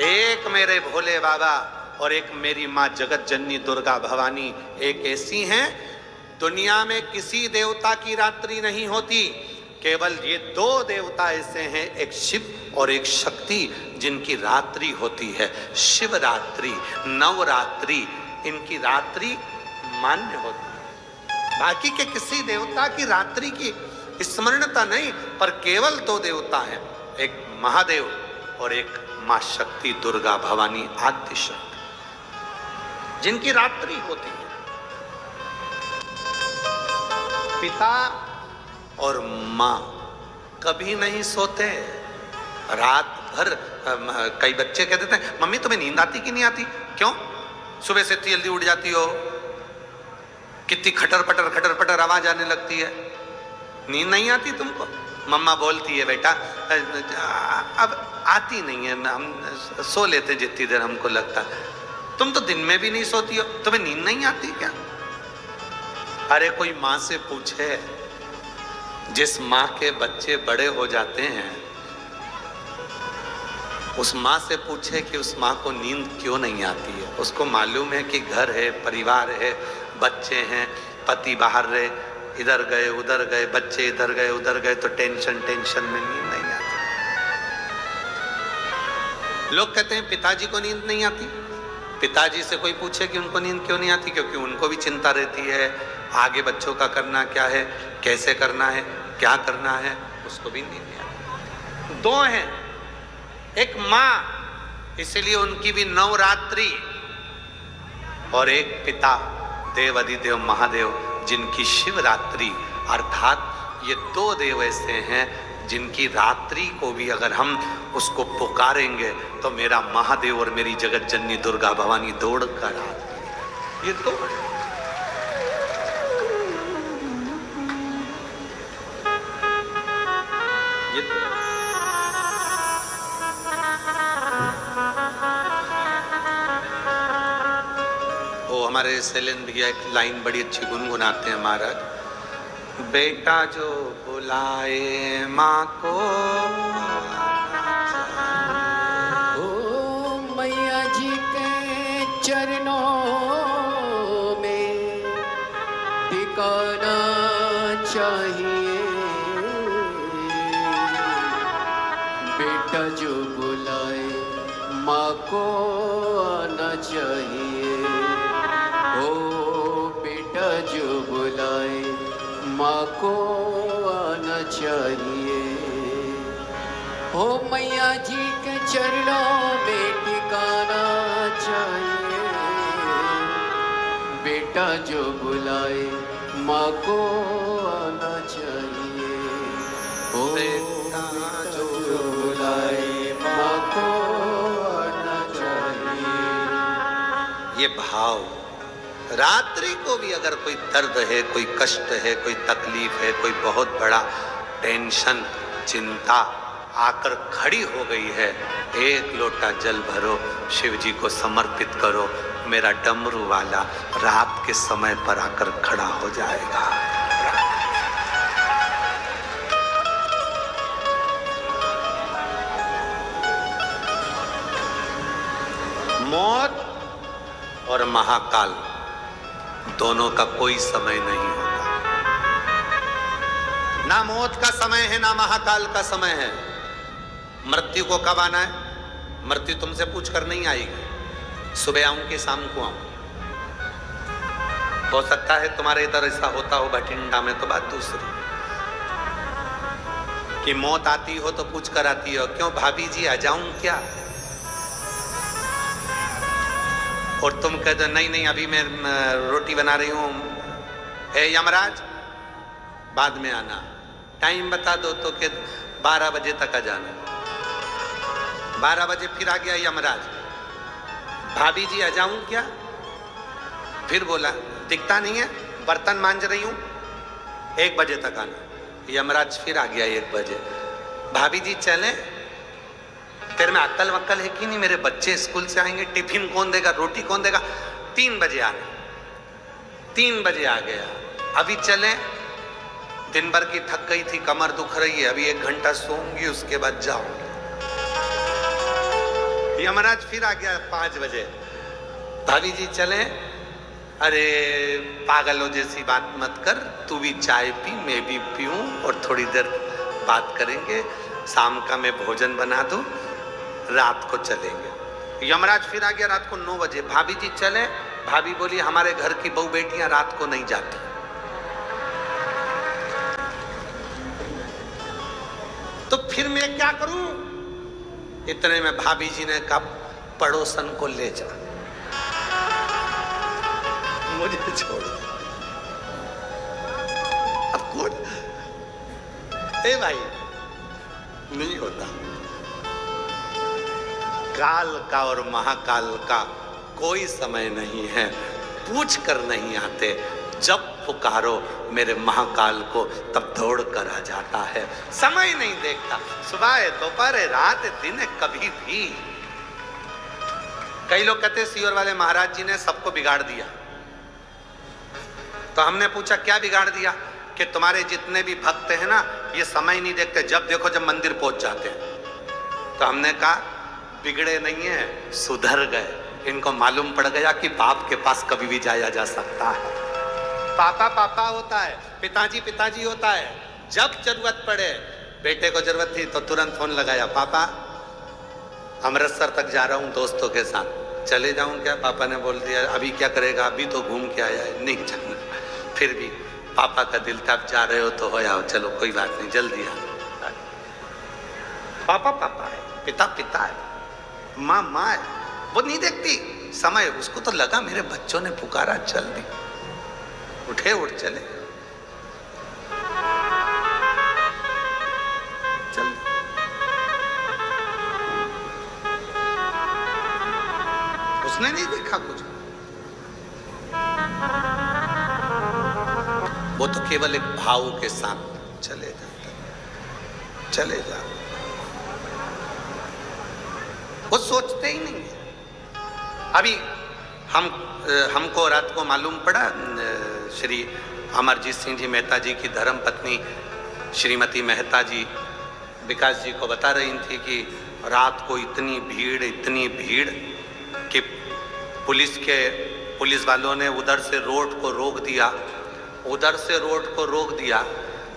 एक मेरे भोले बाबा और एक मेरी माँ जगत जननी दुर्गा भवानी एक ऐसी हैं, दुनिया में किसी देवता की रात्रि नहीं होती, केवल ये 2 देवता ऐसे हैं, एक शिव और एक शक्ति, जिनकी रात्रि होती है शिवरात्रि, नवरात्रि, इनकी रात्रि मान्य होती है। बाकी के किसी देवता की रात्रि की स्मरणता नहीं, पर केवल 2 देवता हैं, एक महादेव और एक माँ शक्ति दुर्गा भवानी आद्य शक्ति, जिनकी रात्रि होती है। पिता और माँ कभी नहीं सोते, रात भर। कई बच्चे कह देते हैं मम्मी तुम्हें नींद आती कि नहीं आती? क्यों? सुबह से इतनी जल्दी उठ जाती हो, कितनी खटर पटर आवाज आने लगती है, नींद नहीं आती तुमको? मम्मा बोलती है बेटा अब आती नहीं है, हम सो लेते जितनी देर हमको लगता है। तुम तो दिन में भी नहीं सोती हो, तुम्हें नींद नहीं आती क्या? अरे कोई माँ से पूछे, जिस माँ के बच्चे बड़े हो जाते हैं उस माँ से पूछे कि उस माँ को नींद क्यों नहीं आती है। उसको मालूम है कि घर है, परिवार है, बच्चे हैं, पति बाहर रहे, इधर गए उधर गए, बच्चे इधर गए उधर गए, तो टेंशन में नींद नहीं आती। लोग कहते हैं पिताजी को नींद नहीं आती। पिताजी से कोई पूछे कि उनको नींद क्यों नहीं आती, क्योंकि उनको भी चिंता रहती है, आगे बच्चों का करना क्या है, कैसे करना है, क्या करना है, उसको भी नींद नहीं आती। 2 हैं, एक माँ, इसलिए उनकी भी नवरात्रि, और एक पिता देव अधिदेव महादेव, जिनकी शिवरात्रि। अर्थात ये 2 देव ऐसे हैं जिनकी रात्रि को भी अगर हम उसको पुकारेंगे तो मेरा महादेव और मेरी जगत जननी दुर्गा भवानी दौड़ कर आती। ये 2 वो हमारे शैलेंद्र भैया एक लाइन बड़ी अच्छी गुनगुनाते हैं महाराज, बेटा जो बुलाए माँ को, ओ मैया जी के चरणों में टिकाना चाहिए, बेटा जो बुलाए माँ को आना चाहिए, ओ बेटा जो बुलाए माँ को आना चाहिए, हो मैया जी के चरणों में टिकाना चाहिए, बेटा जो बुलाए माँ को आना चाहिए, हो बेटा जो बुलाए माँ को आना चाहिए। ये भाव, रात्रि को भी अगर कोई दर्द है, कोई कष्ट है, कोई तकलीफ है, कोई बहुत बड़ा टेंशन, चिंता आकर खड़ी हो गई है, एक लोटा जल भरो, शिव जी को समर्पित करो, मेरा डमरू वाला रात के समय पर आकर खड़ा हो जाएगा। मौत और महाकाल दोनों का कोई समय नहीं होता। ना मौत का समय है ना महाकाल का समय है। मृत्यु को कब आना है? मृत्यु तुमसे पूछ कर नहीं आएगी, सुबह आऊं कि शाम को आऊं। हो सकता है तुम्हारे इधर ऐसा होता हो भटिंडा में, तो बात दूसरी कि मौत आती हो तो पूछ कर आती हो, क्यों भाभी जी आ जाऊं क्या? और तुम कहते नहीं नहीं अभी मैं रोटी बना रही हूं। हे यमराज बाद में आना, टाइम बता दो तो कि 12 बजे तक आ जाना। 12 बजे फिर आ गया यमराज, भाभी जी आ जाऊं क्या? फिर बोला दिखता नहीं है, बर्तन मांज रही हूं, 1 बजे तक आना। यमराज फिर आ गया 1 बजे, भाभी जी चले? तेरे में अक्ल वक्ल है कि नहीं? मेरे बच्चे स्कूल से आएंगे, टिफिन कौन देगा, रोटी कौन देगा? 3 बजे आना। 3 बजे आ गया, अभी चले? दिन भर की थक गई थी, कमर दुख रही है, अभी 1 घंटा सोऊंगी, उसके बाद जाऊंगी। यमराज फिर आ गया 5 बजे, भाभी जी चले? अरे पागलों जैसी बात मत कर, तू भी चाय पी, मैं भी पीऊं और थोड़ी देर बात करेंगे, शाम का मैं भोजन बना दूं, रात को चलेंगे। यमराज फिर आ गया रात को 9 बजे, भाभी जी चले? भाभी बोली हमारे घर की बहू बेटियां रात को नहीं जाती। तो फिर मैं क्या करूं? इतने में भाभी जी ने कहा पड़ोसन को ले जा, मुझे छोड़। अब कौन? ए भाई नहीं होता। काल का और महाकाल का कोई समय नहीं है, पूछ कर नहीं आते। जब पुकारो मेरे महाकाल को तब दौड़ कर आ जाता है, समय नहीं देखता। सुबह है, दोपहर है, रात है, दिन है, कभी भी। कई लोग कहते सीहोर वाले महाराज जी ने सबको बिगाड़ दिया। तो हमने पूछा क्या बिगाड़ दिया? कि तुम्हारे जितने भी भक्त हैं ना, ये समय नहीं देखते, जब देखो जब मंदिर पहुंच जाते हैं। तो हमने कहा बिगड़े नहीं है, सुधर गए। इनको मालूम पड़ गया कि बाप के पास कभी भी जाया जा सकता है। पापा पापा होता है, पिताजी पिताजी होता है। जब जरूरत पड़े, बेटे को जरूरत थी तो तुरंत फोन लगाया, पापा अमृतसर तक जा रहा हूँ दोस्तों के साथ, चले जाऊं क्या? पापा ने बोल दिया अभी क्या करेगा, अभी तो घूम के आया है, नहीं जाना। फिर भी पापा का दिल था, जा रहे हो तो हो आओ, चलो कोई बात नहीं, जल्दी आ। पापा पापा है, पिता पिता है, माँ माँ है, वो नहीं देखती समय। उसको तो लगा मेरे बच्चों ने पुकारा, चल दी, उठे उठ चले, चल। उसने नहीं देखा कुछ, वो तो केवल एक भाव के साथ चले जाता, चले जा, वो सोचते ही नहीं है। अभी हमको रात को मालूम पड़ा, श्री अमरजीत सिंह जी मेहता जी की धर्म पत्नी श्रीमती मेहता जी विकास जी को बता रही थी कि रात को इतनी भीड़ कि पुलिस वालों ने उधर से रोड को रोक दिया।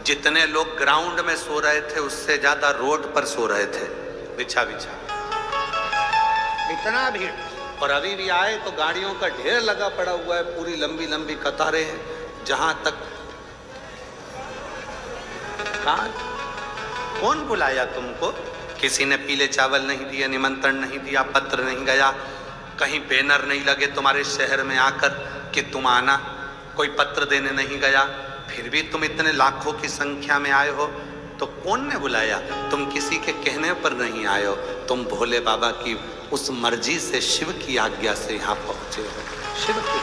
जितने लोग ग्राउंड में सो रहे थे उससे ज्यादा रोड पर सो रहे थे, बिछा इतना भीड़। और अभी भी आए तो गाड़ियों का ढेर लगा पड़ा हुआ है, पूरी लंबी लंबी कतारें हैं। जहां तक कहा कौन बुलाया तुमको? किसी ने पीले चावल नहीं दिए, निमंत्रण नहीं दिया, पत्र नहीं गया, कहीं बैनर नहीं लगे तुम्हारे शहर में आकर कि तुम आना, कोई पत्र देने नहीं गया। फिर भी तुम इतने लाखों की संख्या में आए हो, तो कौन ने बुलाया? तुम किसी के कहने पर नहीं आए हो, तुम भोले बाबा की उस मर्जी से, शिव की आज्ञा से यहाँ पहुंचे हो। शिव की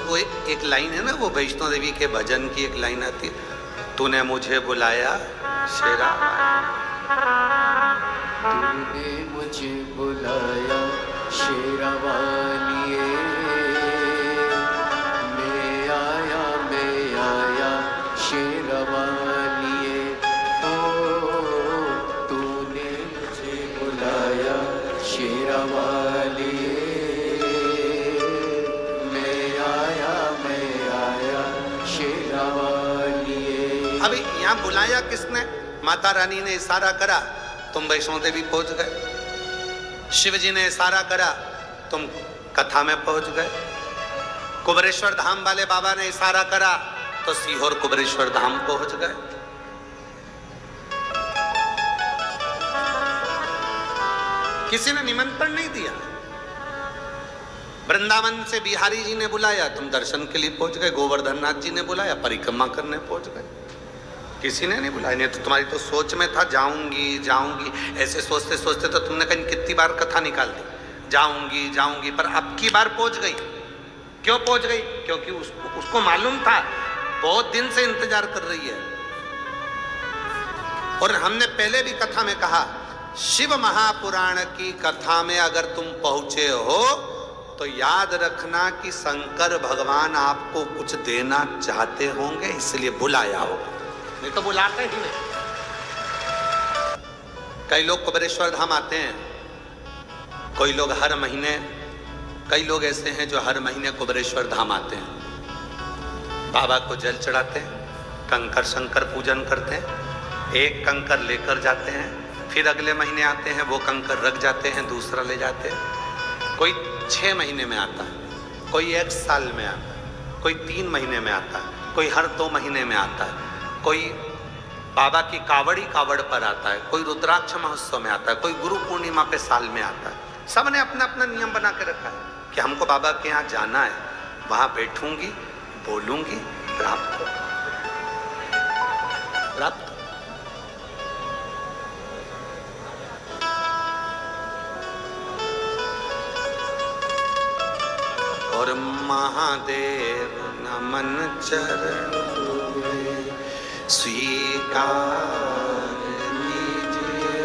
वो एक लाइन है ना, वो वैष्णो देवी के भजन की एक लाइन आती है, तूने मुझे बुलाया शेरा, तूने मुझे बुलाया शेरावालिए, मैं आया शेरावालिए, ओ अभी यहाँ बुलाया किसने? माता रानी ने इशारा करा, तुम वैष्णो देवी पहुंच गए। शिव जी ने इशारा करा, तुम कथा में पहुंच गए। कुबेरेश्वर धाम वाले बाबा ने इशारा करा तो सीहोर कुबेरेश्वर धाम पहुंच गए। किसी ने निमंत्रण नहीं दिया। वृंदावन से बिहारी जी ने बुलाया, तुम दर्शन के लिए पहुंच गए। गोवर्धन नाथ जी ने बुलाया, परिक्रमा करने पहुंच गए। किसी ने नहीं बुलाया। नहीं तो तुम्हारी तो सोच में था जाऊंगी जाऊंगी, ऐसे सोचते सोचते तो तुमने कहीं कितनी बार कथा निकाल दी, जाऊंगी जाऊंगी, पर अब की बार पहुंच गई। क्यों पहुंच गई? क्योंकि उसको मालूम था, बहुत दिन से इंतजार कर रही है। और हमने पहले भी कथा में कहा, शिव महापुराण की कथा में अगर तुम पहुंचे हो तो याद रखना कि शंकर भगवान आपको कुछ देना चाहते होंगे, इसलिए बुलाया होगा, नहीं तो बुलाते ही नहीं। कई लोग कुबेरेश्वर धाम आते हैं, कोई लोग हर महीने, कई लोग ऐसे हैं जो हर महीने कुबेरेश्वर धाम आते हैं, बाबा को जल चढ़ाते हैं, कंकर शंकर पूजन करते हैं, एक कंकर लेकर जाते हैं, फिर अगले महीने आते हैं, वो कंकर रख जाते हैं, दूसरा ले जाते हैं। कोई 6 महीने में आता है, कोई 1 साल में आता है, कोई 3 महीने में आता है, कोई हर 2 महीने में आता है, कोई बाबा की कावड़ी कावड़ पर आता है, कोई रुद्राक्ष महोत्सव में आता है, कोई गुरु पूर्णिमा पे साल में आता है। सबने अपना अपना नियम बना के रखा है कि हमको बाबा के यहाँ जाना है, वहां बैठूंगी, बोलूंगी, प्राप्त प्राप्त। और महादेव नमन चरणों में स्वीकार कीजिए।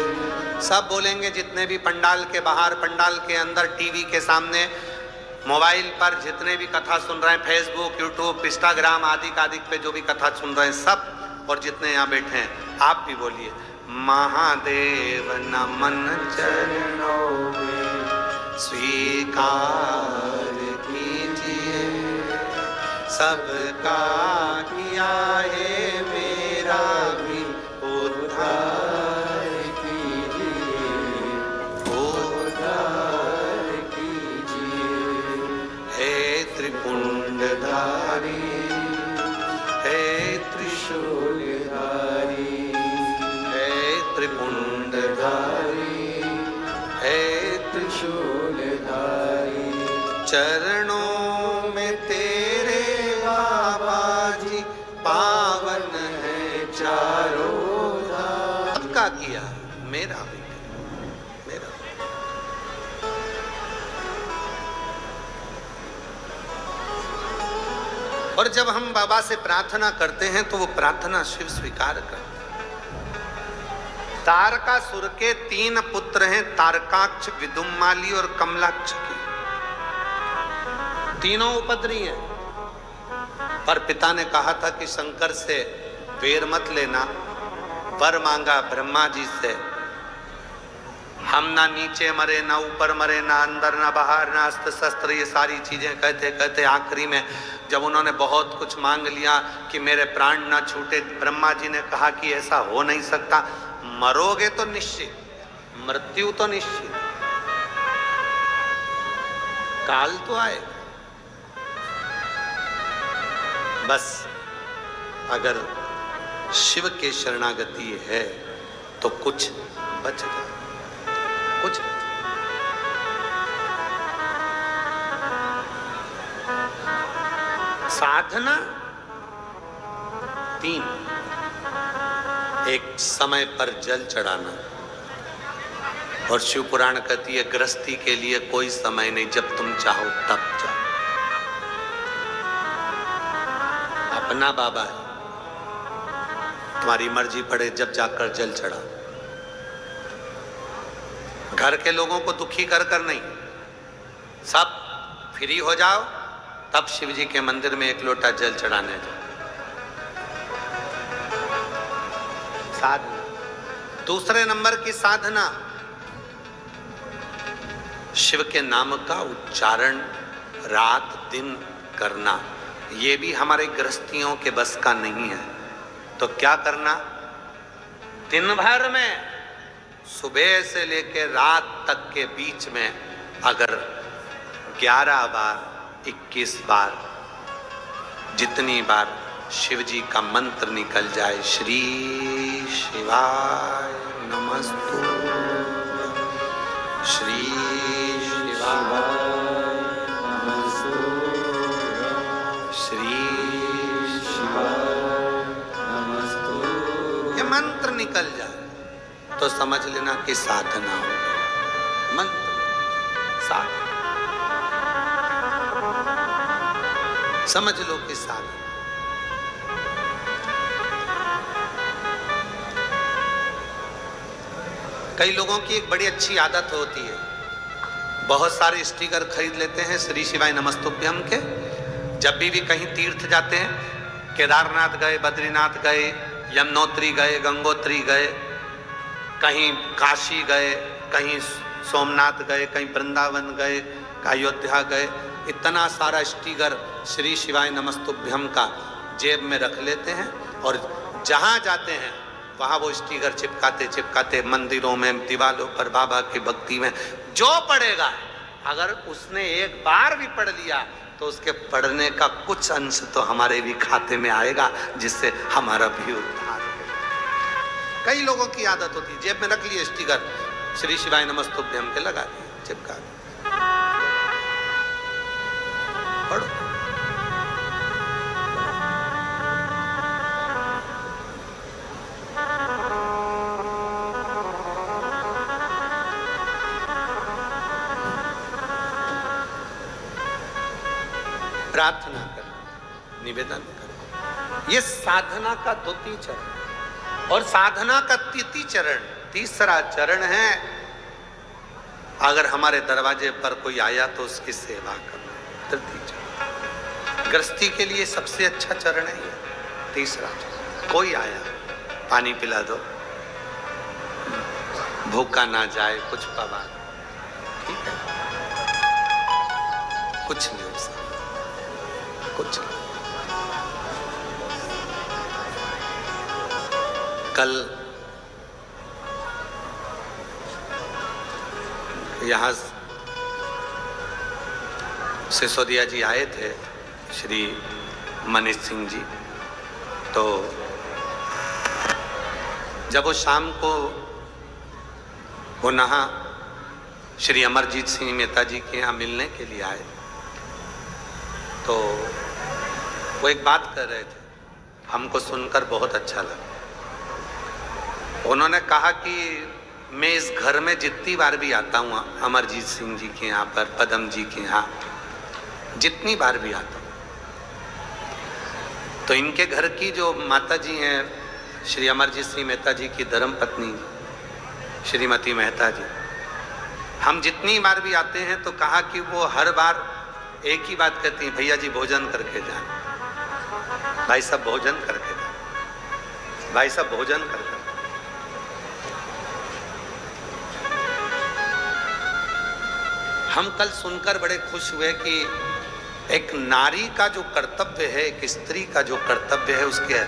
सब बोलेंगे, जितने भी पंडाल के बाहर, पंडाल के अंदर, टीवी के सामने, मोबाइल पर जितने भी कथा सुन रहे हैं, फेसबुक, यूट्यूब, इंस्टाग्राम आदि पे जो भी कथा सुन रहे हैं सब, और जितने यहाँ बैठे हैं आप भी बोलिए, महादेव नमन चरणों में स्वीकार कीजिए, सबका किया है मेरा भी उद्धार कीजिए, उद्धार कीजिए। हे त्रिपुंडधारी, हे त्रिशूलधारी, हे त्रिपुंडधारी, हे त्रिशूलधारी, चरणों में तेरे बाबा जी पावन है चारों धाम। सबका किया मेरा भी, मेरा। और जब हम बाबा से प्रार्थना करते हैं तो वो प्रार्थना शिव स्वीकार करते हैं। तारकासुर के 3 पुत्र हैं, तारकाक्ष, विदुम्माली और कमलाक्ष के। तीनों उपद्री हैं, पर पिता ने कहा था कि शंकर से वेर मत लेना। वर मांगा ब्रह्मा जी से, हम ना नीचे मरे, ना ऊपर मरे, ना अंदर ना बाहर, ना अस्त्र शस्त्र, ये सारी चीजें कहते कहते आखिरी में जब उन्होंने बहुत कुछ मांग लिया कि मेरे प्राण ना छूटे, ब्रह्मा जी ने कहा कि ऐसा हो नहीं सकता, मरोगे तो निश्चित, मृत्यु तो निश्चित, काल तो आएगा, बस अगर शिव के शरणागति है तो कुछ बच जाए, कुछ। साधना 3, एक समय पर जल चढ़ाना, और शिव पुराण कहती है गृहस्थी के लिए कोई समय नहीं, जब तुम चाहो तब जाओ। अपना बाबा है, तुम्हारी मर्जी पड़े जब जाकर जल चढ़ा। घर के लोगों को दुखी कर कर नहीं, सब फ्री हो जाओ तब शिव जी के मंदिर में 1 लोटा जल चढ़ाने जाओ। साधना। दूसरे नंबर की साधना, शिव के नाम का उच्चारण रात दिन करना। ये भी हमारे गृहस्थियों के बस का नहीं है, तो क्या करना, दिन भर में सुबह से लेकर रात तक के बीच में अगर 11 बार 21 बार जितनी बार शिव जी का मंत्र निकल जाए, श्री शिवाय नमस्तुभ्यं, श्री शिवाय नमस्तुभ्यं, श्री शिवाय नमस्तुभ्यं, ये मंत्र निकल जाए तो समझ लेना कि साधना हो गई। मंत्र साधना, समझ लो कि साधना। कई लोगों की एक बड़ी अच्छी आदत होती है, बहुत सारे स्टिकर खरीद लेते हैं श्री शिवाय नमस्तुभ्यं के। जब भी कहीं तीर्थ जाते हैं, केदारनाथ गए, बद्रीनाथ गए, यमुनोत्री गए, गंगोत्री गए, कहीं काशी गए, कहीं सोमनाथ गए, कहीं वृंदावन गए, अयोध्या गए, इतना सारा स्टिकर श्री शिवाय नमस्तुभ्यं का जेब में रख लेते हैं और जहाँ जाते हैं वहाँ वो स्टिकर चिपकाते चिपकाते, मंदिरों में, दीवारों पर, बाबा की भक्ति में जो पढ़ेगा, अगर उसने एक बार भी पढ़ लिया तो उसके पढ़ने का कुछ अंश तो हमारे भी खाते में आएगा, जिससे हमारा भी उद्धार होगा। कई लोगों की आदत होती है, जेब में रख लिए स्टिकर श्री शिवाय नमस्तुभ्यं के, लगा दिए, चिपका दिए, पढ़ो। प्रार्थना करें, निवेदन करें। ये साधना का द्वितीय चरण, और साधना का तृतीय चरण, तीसरा चरण है, अगर हमारे दरवाजे पर कोई आया तो उसकी सेवा करना। तृतीय चरण गृहस्थी के लिए सबसे अच्छा चरण है ये, तीसरा चरण। कोई आया, पानी पिला दो, भूखा ना जाए, कुछ पवा, ठीक है, कुछ नहीं हो सकता, कुछ। कल यहाँ सिसोदिया जी आए थे, श्री मनीष सिंह जी, तो जब वो शाम को पुनः श्री अमरजीत सिंह मेहता जी के यहाँ मिलने के लिए आए, तो वो एक बात कर रहे थे, हमको सुनकर बहुत अच्छा लगा। उन्होंने कहा कि मैं इस घर में जितनी बार भी आता हूँ, अमरजीत सिंह जी के यहाँ पर, पदम जी के यहाँ जितनी बार भी आता हूँ, तो इनके घर की जो माता जी हैं, श्री अमरजीत सिंह मेहता जी की धर्म पत्नी श्रीमती मेहता जी, हम जितनी बार भी आते हैं तो कहा कि वो हर बार एक ही बात कहती हैं, भैया जी भोजन करके जाए, भाई साहब भोजन करके जाए, भाई साहब भोजन करके। हम कल सुनकर बड़े खुश हुए कि एक नारी का जो कर्तव्य है, एक स्त्री का जो कर्तव्य है, उसके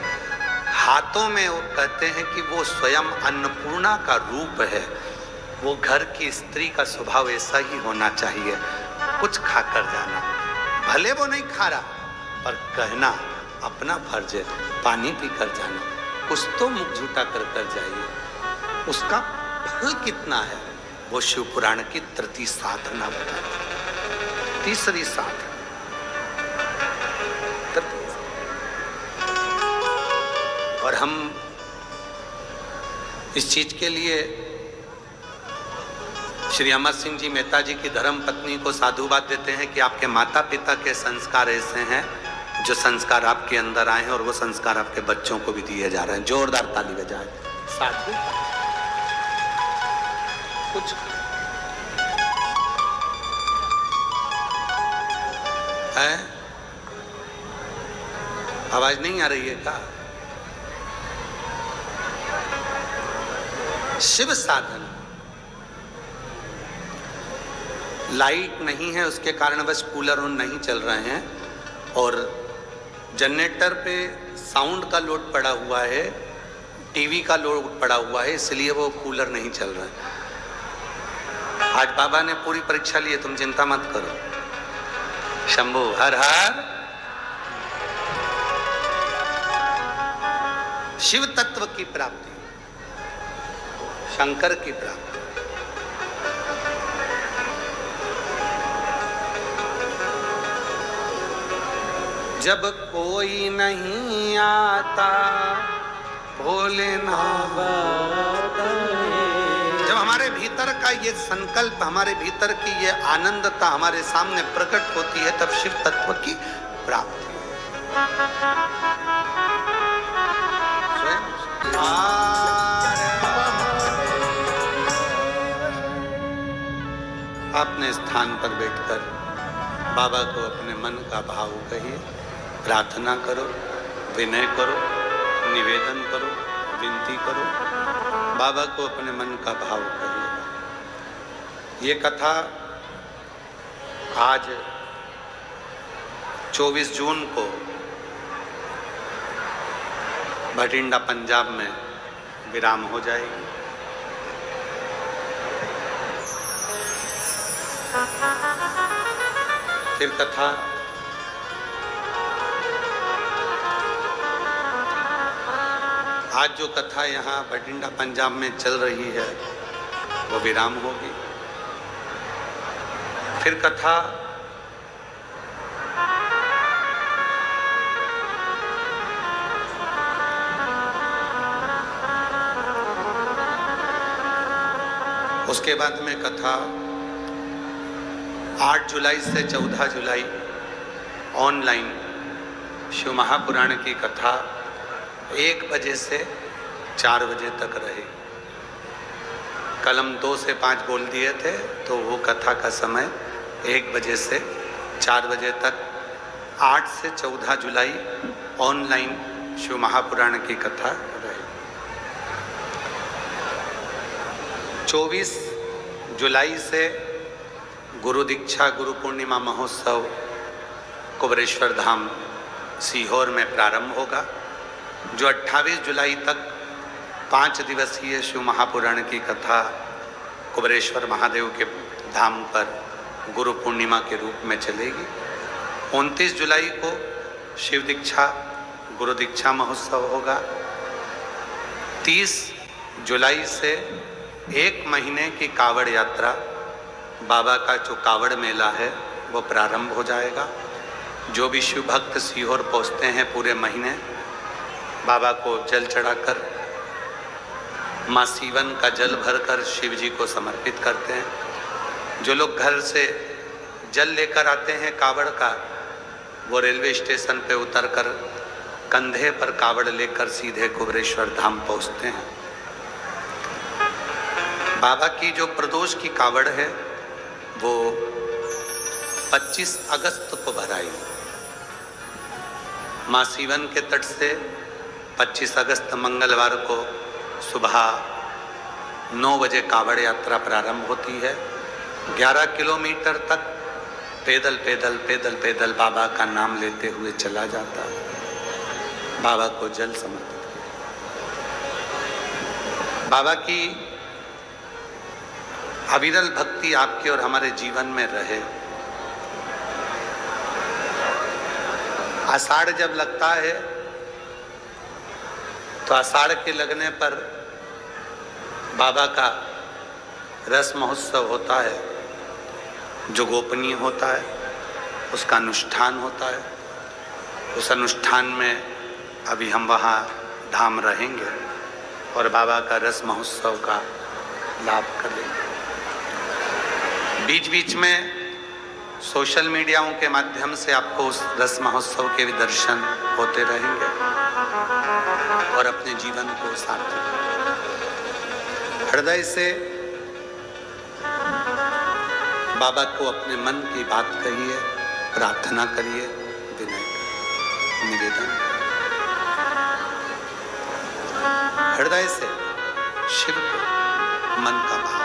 हाथों में वो कहते हैं कि वो स्वयं अन्नपूर्णा का रूप है। वो घर की स्त्री का स्वभाव ऐसा ही होना चाहिए, कुछ खाकर जाना, भले वो नहीं खा रहा, पर कहना अपना फर्ज है, पानी पी कर जाना, कुछ तो मुख झूठा कर कर जाइए। उसका फल कितना है वो शिव पुराण की तृतीय साधना बताती, तीसरी साधना। और हम इस चीज के लिए श्री अमर सिंह जी मेहता जी की धर्म पत्नी को साधुवाद देते हैं कि आपके माता पिता के संस्कार ऐसे हैं, जो संस्कार आपके अंदर आए हैं और वो संस्कार आपके बच्चों को भी दिए जा रहे हैं। जोरदार ताली बजाएं। साधु कुछ है, आवाज नहीं आ रही है क्या? शिव साधन, लाइट नहीं है उसके कारण बस कूलर ऑन नहीं चल रहे हैं और जनरेटर पे साउंड का लोड पड़ा हुआ है, टीवी का लोड पड़ा हुआ है, इसलिए वो कूलर नहीं चल रहा है। आज बाबा ने पूरी परीक्षा ली है, तुम चिंता मत करो। शंभू हर हर। शिव तत्व की प्राप्ति, शंकर की प्राप्ति। जब कोई नहीं आता भोलेनाथ, जब हमारे भीतर का ये संकल्प, हमारे भीतर की ये आनंदता हमारे सामने प्रकट होती है, तब शिव तत्व की प्राप्ति। अपने स्थान पर बैठकर बाबा को अपने मन का भाव कहिए, प्रार्थना करो, विनय करो, निवेदन करो, विनती करो, बाबा को अपने मन का भाव कहिए। ये कथा आज 24 जून को भटिंडा पंजाब में विराम हो जाएगी। फिर कथा आज जो कथा यहाँ भटिंडा पंजाब में चल रही है वो विराम होगी। फिर कथा उसके बाद में कथा 8 जुलाई से 14 जुलाई ऑनलाइन शिव महापुराण की कथा 1 बजे से 4 बजे तक रहे। कल हम 2 से 5 बोल दिए थे, तो वो कथा का समय 1 बजे से 4 बजे तक 8 से 14 जुलाई ऑनलाइन शिव महापुराण की कथा रही। 24 जुलाई से गुरु दीक्षा गुरु पूर्णिमा महोत्सव कुबरेश्वर धाम सीहोर में प्रारंभ होगा, जो 28 जुलाई तक 5 दिवसीय शिव महापुराण की कथा कुबरेश्वर महादेव के धाम पर गुरु पूर्णिमा के रूप में चलेगी। 29 जुलाई को शिव दीक्षा गुरु दीक्षा महोत्सव होगा। 30 जुलाई से 1 महीने की कावड़ यात्रा, बाबा का जो कावड़ मेला है वो प्रारंभ हो जाएगा। जो भी शिव भक्त सीहोर पहुँचते हैं पूरे महीने बाबा को जल चढ़ाकर, माँ सीवन का जल भरकर शिव जी को समर्पित करते हैं। जो लोग घर से जल लेकर आते हैं कावड़ का, वो रेलवे स्टेशन पे उतरकर कंधे पर कावड़ लेकर सीधे कुबरेश्वर धाम पहुँचते हैं। बाबा की जो प्रदोष की कावड़ है वो 25 अगस्त को भराई। माँ सीवन के तट से 25 अगस्त मंगलवार को सुबह 9 बजे कावड़ यात्रा प्रारंभ होती है। 11 किलोमीटर तक पैदल पैदल पैदल पैदल बाबा का नाम लेते हुए चला जाता है। बाबा को जल समर्पित किया। बाबा की अविरल भक्ति आपके और हमारे जीवन में रहे। आषाढ़ जब लगता है तो आषाढ़ के लगने पर बाबा का रस महोत्सव होता है, जो गोपनीय होता है, उसका अनुष्ठान होता है। उस अनुष्ठान में अभी हम वहाँ धाम रहेंगे और बाबा का रस महोत्सव का लाभ करेंगे। बीच बीच में सोशल मीडियाओं के माध्यम से आपको उस रस महोत्सव के भी दर्शन होते रहेंगे और अपने जीवन को सार्थक हृदय से बाबा को अपने मन की बात कहिए, प्रार्थना करिए, विनय निवेदन हृदय से शिव को मन का भाव।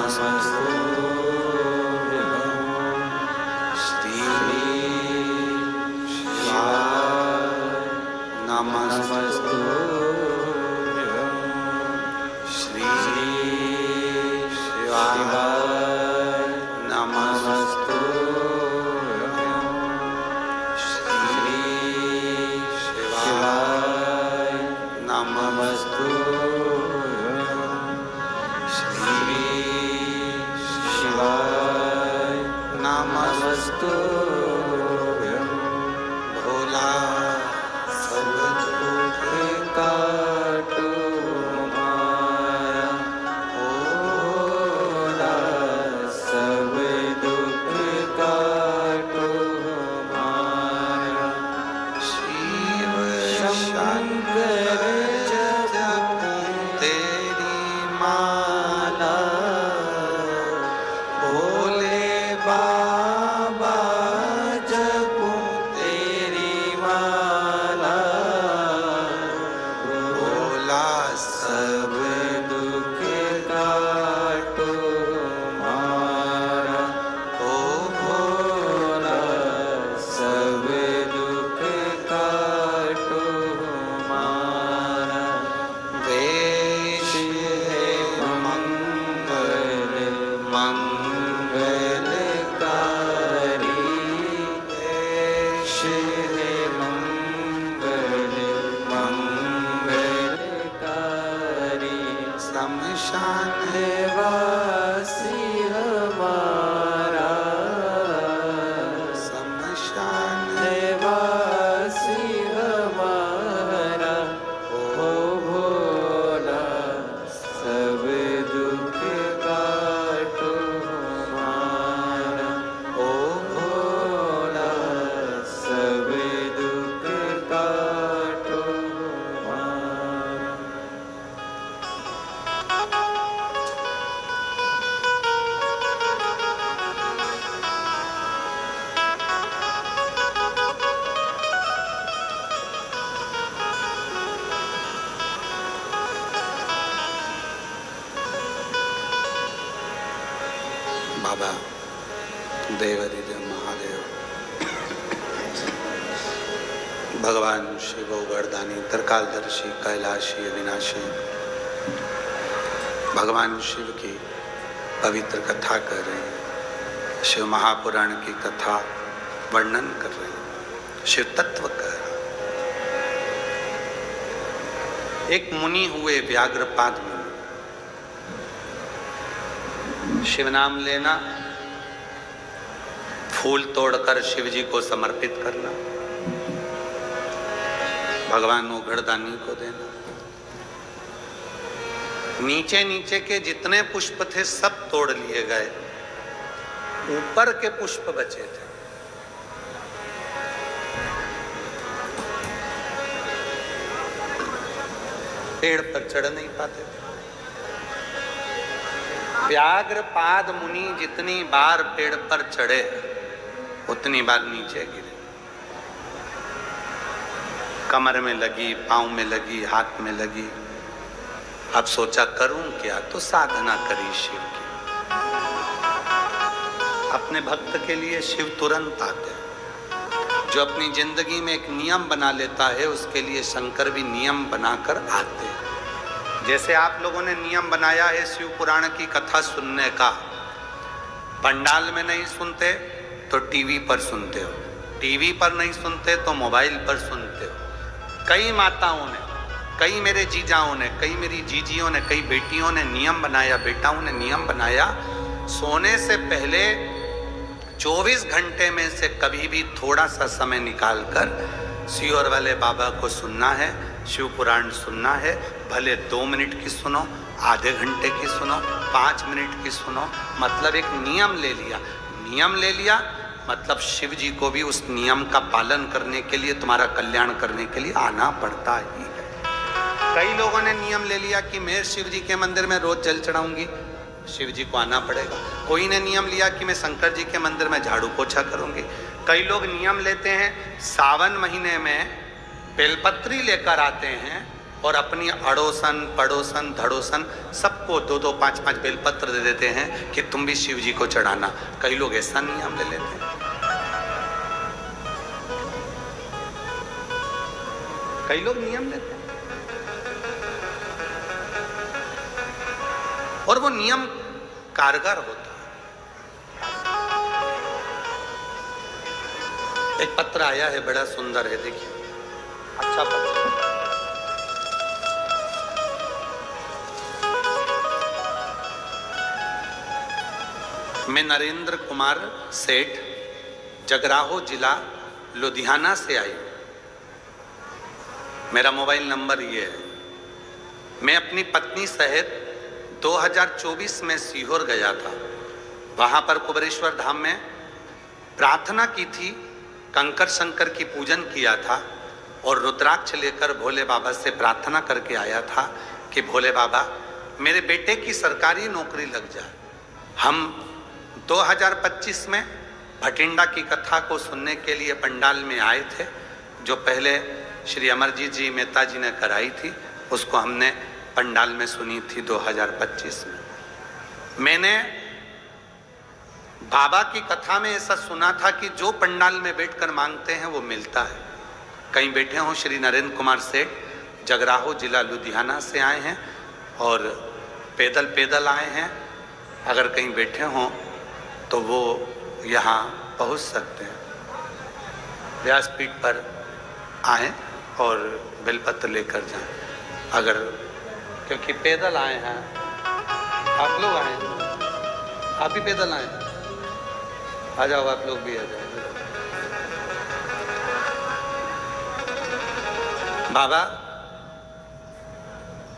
नमस्तु श्री शिवाय नमस्तु श्री शिवाय नमस्तु श्री शिवाय नमस्तु श्री शिवाय नमस्तु भोला सब दुख काटो मारा भोला सब दुख काटो मारा शिव शंकर जपूं तेरी माला भोले बाबा जपूं तेरी माला भोला सब दुख काटो मारा ओ भोला सब दुख काटो मारा वेश है मंगल मंगलकारी वेश है मंगल मंगलकारी शमशान वासी हमारा शमशान वासी हमारा ओ भोला सब दुख काटो हमारा ओ भोला सब दुख काटो हमारा बाबा देवरिदेव महादेव भगवान शिव गर्दानी त्रिकालदर्शी कैलाशी अविनाशी भगवान शिव की पवित्र कथा कर रहे हैं। शिव महापुराण की कथा वर्णन कर रहे हैं, शिव तत्व कह रहे हैं। एक मुनि हुए व्याघ्रपाद मुनि। शिव नाम लेना, फूल तोड़कर शिव जी को समर्पित करना, भगवान उघड़दानी को देना। नीचे नीचे के जितने पुष्प थे सब तोड़ लिए गए, ऊपर के पुष्प बचे थे। पेड़ पर चढ़ नहीं पाते थे। व्याघ्रपाद मुनि जितनी बार पेड़ पर चढ़े उतनी बार नीचे गिरे। कमर में लगी, पांव में लगी, हाथ में लगी। अब सोचा करूं क्या, तो साधना करी शिव की। अपने भक्त के लिए शिव तुरंत आते हैं। जो अपनी जिंदगी में एक नियम बना लेता है उसके लिए शंकर भी नियम बनाकर आते हैं। जैसे आप लोगों ने नियम बनाया है शिव पुराण की कथा सुनने का, पंडाल में नहीं सुनते तो टीवी पर सुनते हो, टीवी पर नहीं सुनते तो मोबाइल पर सुनते हो। कई माताओं ने, कई मेरे जीजाओं ने, कई मेरी जीजियों ने, कई बेटियों ने नियम बनाया, बेटाओं ने नियम बनाया, सोने से पहले 24 घंटे में से कभी भी थोड़ा सा समय निकालकर सियोर वाले बाबा को सुनना है, शिव पुराण सुनना है। भले 2 मिनट की सुनो, आधे घंटे की सुनो, 5 मिनट की सुनो, मतलब एक नियम ले लिया। नियम ले लिया मतलब शिव जी को भी उस नियम का पालन करने के लिए, तुम्हारा कल्याण करने के लिए आना पड़ता ही है। कई लोगों ने नियम ले लिया कि मैं शिव जी के मंदिर में रोज जल चढ़ाऊंगी, शिव जी को आना पड़ेगा। कोई ने नियम लिया कि मैं शंकर जी के मंदिर में झाड़ू पोछा करूंगी। कई लोग नियम लेते हैं सावन महीने में बेलपत्री लेकर आते हैं और अपनी अड़ोसन पड़ोसन धड़ोसन सबको 2-2 5-5 बेलपत्र दे देते हैं कि तुम भी शिव जी को चढ़ाना। कई लोग ऐसा नियम ले लेते हैं, कई लोग नियम लेते हैं और वो नियम कारगर होता है। एक पत्र आया है, बड़ा सुंदर है, देखिए, अच्छा पत्र। मैं नरेंद्र कुमार सेठ, जगराहो जिला लुधियाना से आई। मेरा मोबाइल नंबर ये है। मैं अपनी पत्नी सहित 2024 में सीहोर गया था। वहां पर कुबेरेश्वर धाम में प्रार्थना की थी, कंकर शंकर की पूजन किया था और रुद्राक्ष लेकर भोले बाबा से प्रार्थना करके आया था कि भोले बाबा मेरे बेटे की सरकारी नौकरी लग जाए। हम 2025 में भटिंडा की कथा को सुनने के लिए पंडाल में आए थे, जो पहले श्री अमरजीत जी मेहता जी ने कराई थी, उसको हमने पंडाल में सुनी थी 2025 में। मैंने बाबा की कथा में ऐसा सुना था कि जो पंडाल में बैठकर मांगते हैं वो मिलता है। कहीं बैठे हों श्री नरेंद्र कुमार सेठ, जगराहो जिला लुधियाना से आए हैं और पैदल आए हैं, अगर कहीं बैठे हों तो वो यहाँ पहुँच सकते हैं। व्यासपीठ पर आए और बेलपत्र लेकर जाएं, अगर, क्योंकि पैदल आए हैं, आप लोग आए हैं, आप भी पैदल आए, आ जाओ, आप लोग भी आ जाओ। बाबा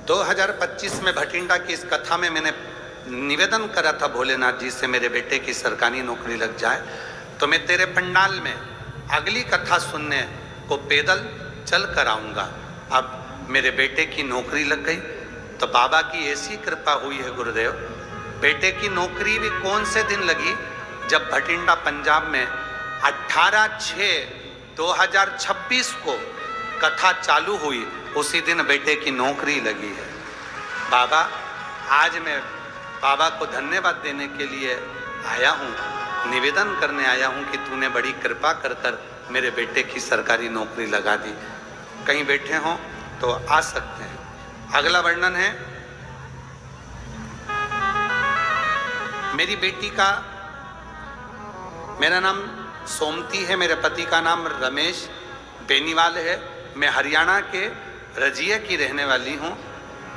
2025 में भटिंडा की इस कथा में मैंने निवेदन करा था भोलेनाथ जी से मेरे बेटे की सरकारी नौकरी लग जाए, तो मैं तेरे पंडाल में अगली कथा सुनने को पैदल चल कर आऊँगा। अब मेरे बेटे की नौकरी लग गई, तो बाबा की ऐसी कृपा हुई है गुरुदेव, बेटे की नौकरी भी कौन से दिन लगी, जब भटिंडा पंजाब में 18/6/2026 को कथा चालू हुई, उसी दिन बेटे की नौकरी लगी है। बाबा, आज मैं बाबा को धन्यवाद देने के लिए आया हूँ, निवेदन करने आया हूँ कि तूने बड़ी कृपा कर कर मेरे बेटे की सरकारी नौकरी लगा दी। कहीं बैठे हों तो आ सकते हैं। अगला वर्णन है, मेरी बेटी का, मेरा नाम सोमती है, मेरे पति का नाम रमेश बेनीवाल है। मैं हरियाणा के रजिया की रहने वाली हूँ,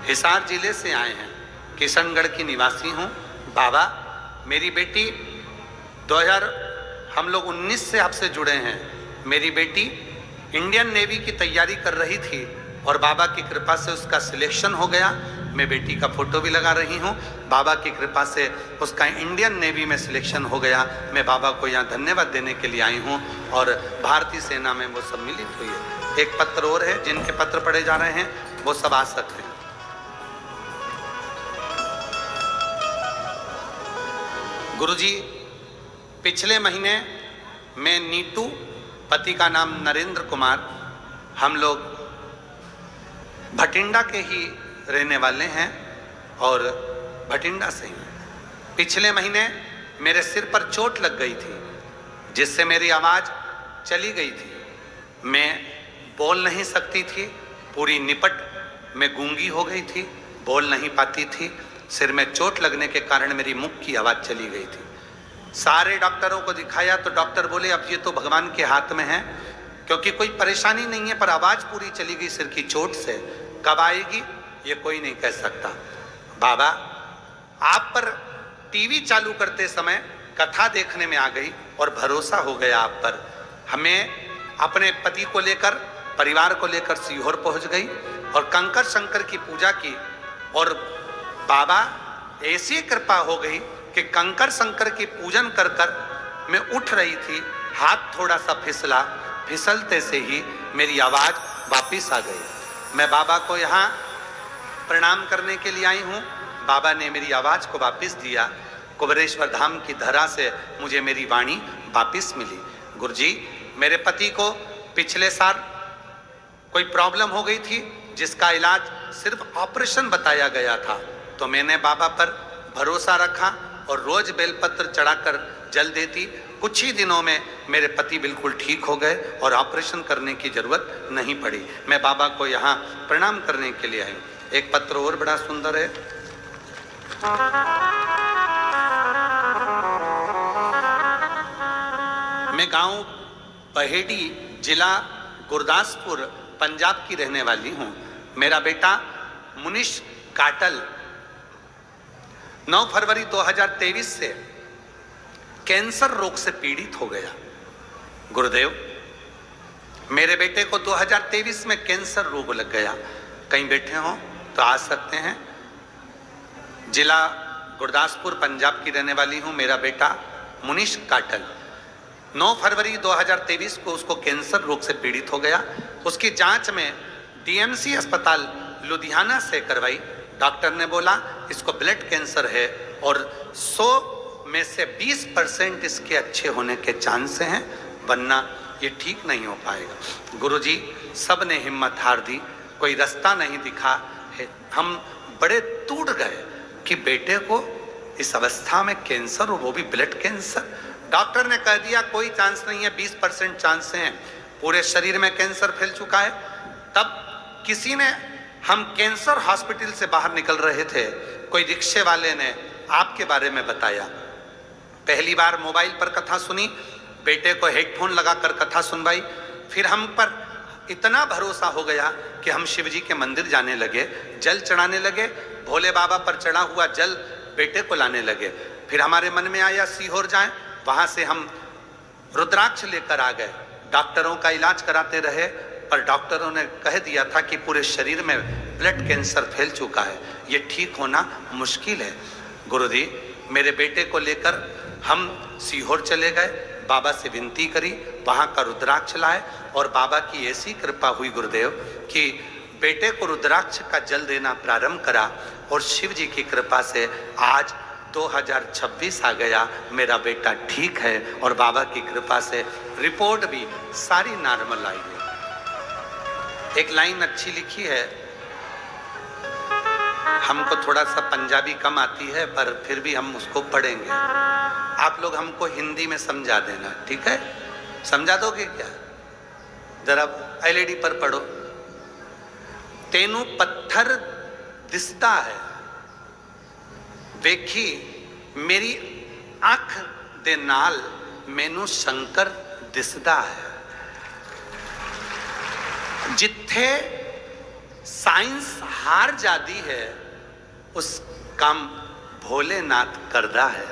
हिसार जिले से आए हैं, किशनगढ़ की निवासी हूँ। बाबा, मेरी बेटी 2019 से आपसे जुड़े हैं। मेरी बेटी इंडियन नेवी की तैयारी कर रही थी और बाबा की कृपा से उसका सिलेक्शन हो गया। मैं बेटी का फोटो भी लगा रही हूँ। बाबा की कृपा से उसका इंडियन नेवी में सिलेक्शन हो गया। मैं बाबा को यहाँ धन्यवाद देने के लिए आई हूँ और भारतीय सेना में वो सम्मिलित हुई है। एक पत्र और है, जिनके पत्र पढ़े जा रहे हैं वो सब आ सकते हैं। गुरुजी, पिछले महीने मैं नीटू, पति का नाम नरेंद्र कुमार, हम लोग भटिंडा के ही रहने वाले हैं और भटिंडा से ही। पिछले महीने मेरे सिर पर चोट लग गई थी, जिससे मेरी आवाज़ चली गई थी। मैं बोल नहीं सकती थी, पूरी निपट में गूंगी हो गई थी, बोल नहीं पाती थी। सिर में चोट लगने के कारण मेरी मुख की आवाज़ चली गई थी। सारे डॉक्टरों को दिखाया तो डॉक्टर बोले अब ये तो भगवान के हाथ में है, क्योंकि कोई परेशानी नहीं है, पर आवाज़ पूरी चली गई सिर की चोट से। कब आएगी ये कोई नहीं कह सकता। बाबा, आप पर टीवी चालू करते समय कथा देखने में आ गई और भरोसा हो गया आप पर। हमें अपने पति को लेकर, परिवार को लेकर सीहोर पहुंच गई और कंकर शंकर की पूजा की और बाबा ऐसी कृपा हो गई कि कंकर शंकर की पूजन कर कर मैं उठ रही थी, हाथ थोड़ा सा फिसला, फिसलते से ही मेरी आवाज़ वापिस आ गई। मैं बाबा को यहाँ प्रणाम करने के लिए आई हूँ। बाबा ने मेरी आवाज़ को वापिस दिया। कुबेरेश्वर धाम की धरा से मुझे मेरी वाणी वापिस मिली। गुरुजी, मेरे पति को पिछले साल कोई प्रॉब्लम हो गई थी, जिसका इलाज सिर्फ ऑपरेशन बताया गया था, तो मैंने बाबा पर भरोसा रखा और रोज बेलपत्र चढ़ाकर जल देती। कुछ ही दिनों में मेरे पति बिल्कुल ठीक हो गए और ऑपरेशन करने की जरूरत नहीं पड़ी। मैं बाबा को यहाँ प्रणाम करने के लिए आई। एक पत्र और बड़ा सुंदर है। मैं गांव पहेड़ी, जिला गुरदासपुर, पंजाब की रहने वाली हूं। मेरा बेटा मुनीश काटल 9 फरवरी 2023 से कैंसर रोग से पीड़ित हो गया। गुरुदेव, मेरे बेटे को 2023 में कैंसर रोग लग गया। कहीं बैठे हो तो आ सकते हैं। जिला गुरदासपुर, पंजाब की रहने वाली हूं। मेरा बेटा मुनीश काटल 9 फरवरी 2023 को उसको कैंसर रोग से पीड़ित हो गया। उसकी जांच में डीएमसी अस्पताल लुधियाना से करवाई। डॉक्टर ने बोला इसको ब्लड कैंसर है और 100 में से 20% इसके अच्छे होने के चांस हैं, वरना ये ठीक नहीं हो पाएगा। गुरुजी, सब ने हिम्मत हार दी, कोई रास्ता नहीं दिखा है। हम बड़े टूट गए कि बेटे को इस अवस्था में कैंसर, और वो भी ब्लड कैंसर। डॉक्टर ने कह दिया कोई चांस नहीं है, 20% चांस हैं, पूरे शरीर में कैंसर फैल चुका है। तब किसी ने, हम कैंसर हॉस्पिटल से बाहर निकल रहे थे, कोई रिक्शे वाले ने आपके बारे में बताया। पहली बार मोबाइल पर कथा सुनी, बेटे को हेडफोन लगाकर कथा सुनवाई। फिर हम पर इतना भरोसा हो गया कि हम शिव जी के मंदिर जाने लगे, जल चढ़ाने लगे, भोले बाबा पर चढ़ा हुआ जल बेटे को लाने लगे। फिर हमारे मन में आया सीहोर जाएं, वहां से हम रुद्राक्ष लेकर आ गए। डॉक्टरों का इलाज कराते रहे, पर डॉक्टरों ने कह दिया था कि पूरे शरीर में ब्लड कैंसर फैल चुका है, ये ठीक होना मुश्किल है। गुरुजी, मेरे बेटे को लेकर हम सीहोर चले गए, बाबा से विनती करी, वहाँ का रुद्राक्ष लाए और बाबा की ऐसी कृपा हुई गुरुदेव कि बेटे को रुद्राक्ष का जल देना प्रारंभ करा और शिव जी की कृपा से आज 2026 आ गया। मेरा बेटा ठीक है और बाबा की कृपा से रिपोर्ट भी सारी नॉर्मल आई है। एक लाइन अच्छी लिखी है, हमको थोड़ा सा पंजाबी कम आती है पर फिर भी हम उसको पढ़ेंगे। आप लोग हमको हिंदी में समझा देना, ठीक है? समझा दोगे क्या? जरा एलईडी पर पढ़ो। तेनू पत्थर दिसता है, वेखी मेरी अख दे नाल मैनू शंकर दिसदा है। जिथे साइंस हार जाती है उस काम भोलेनाथ करदा है,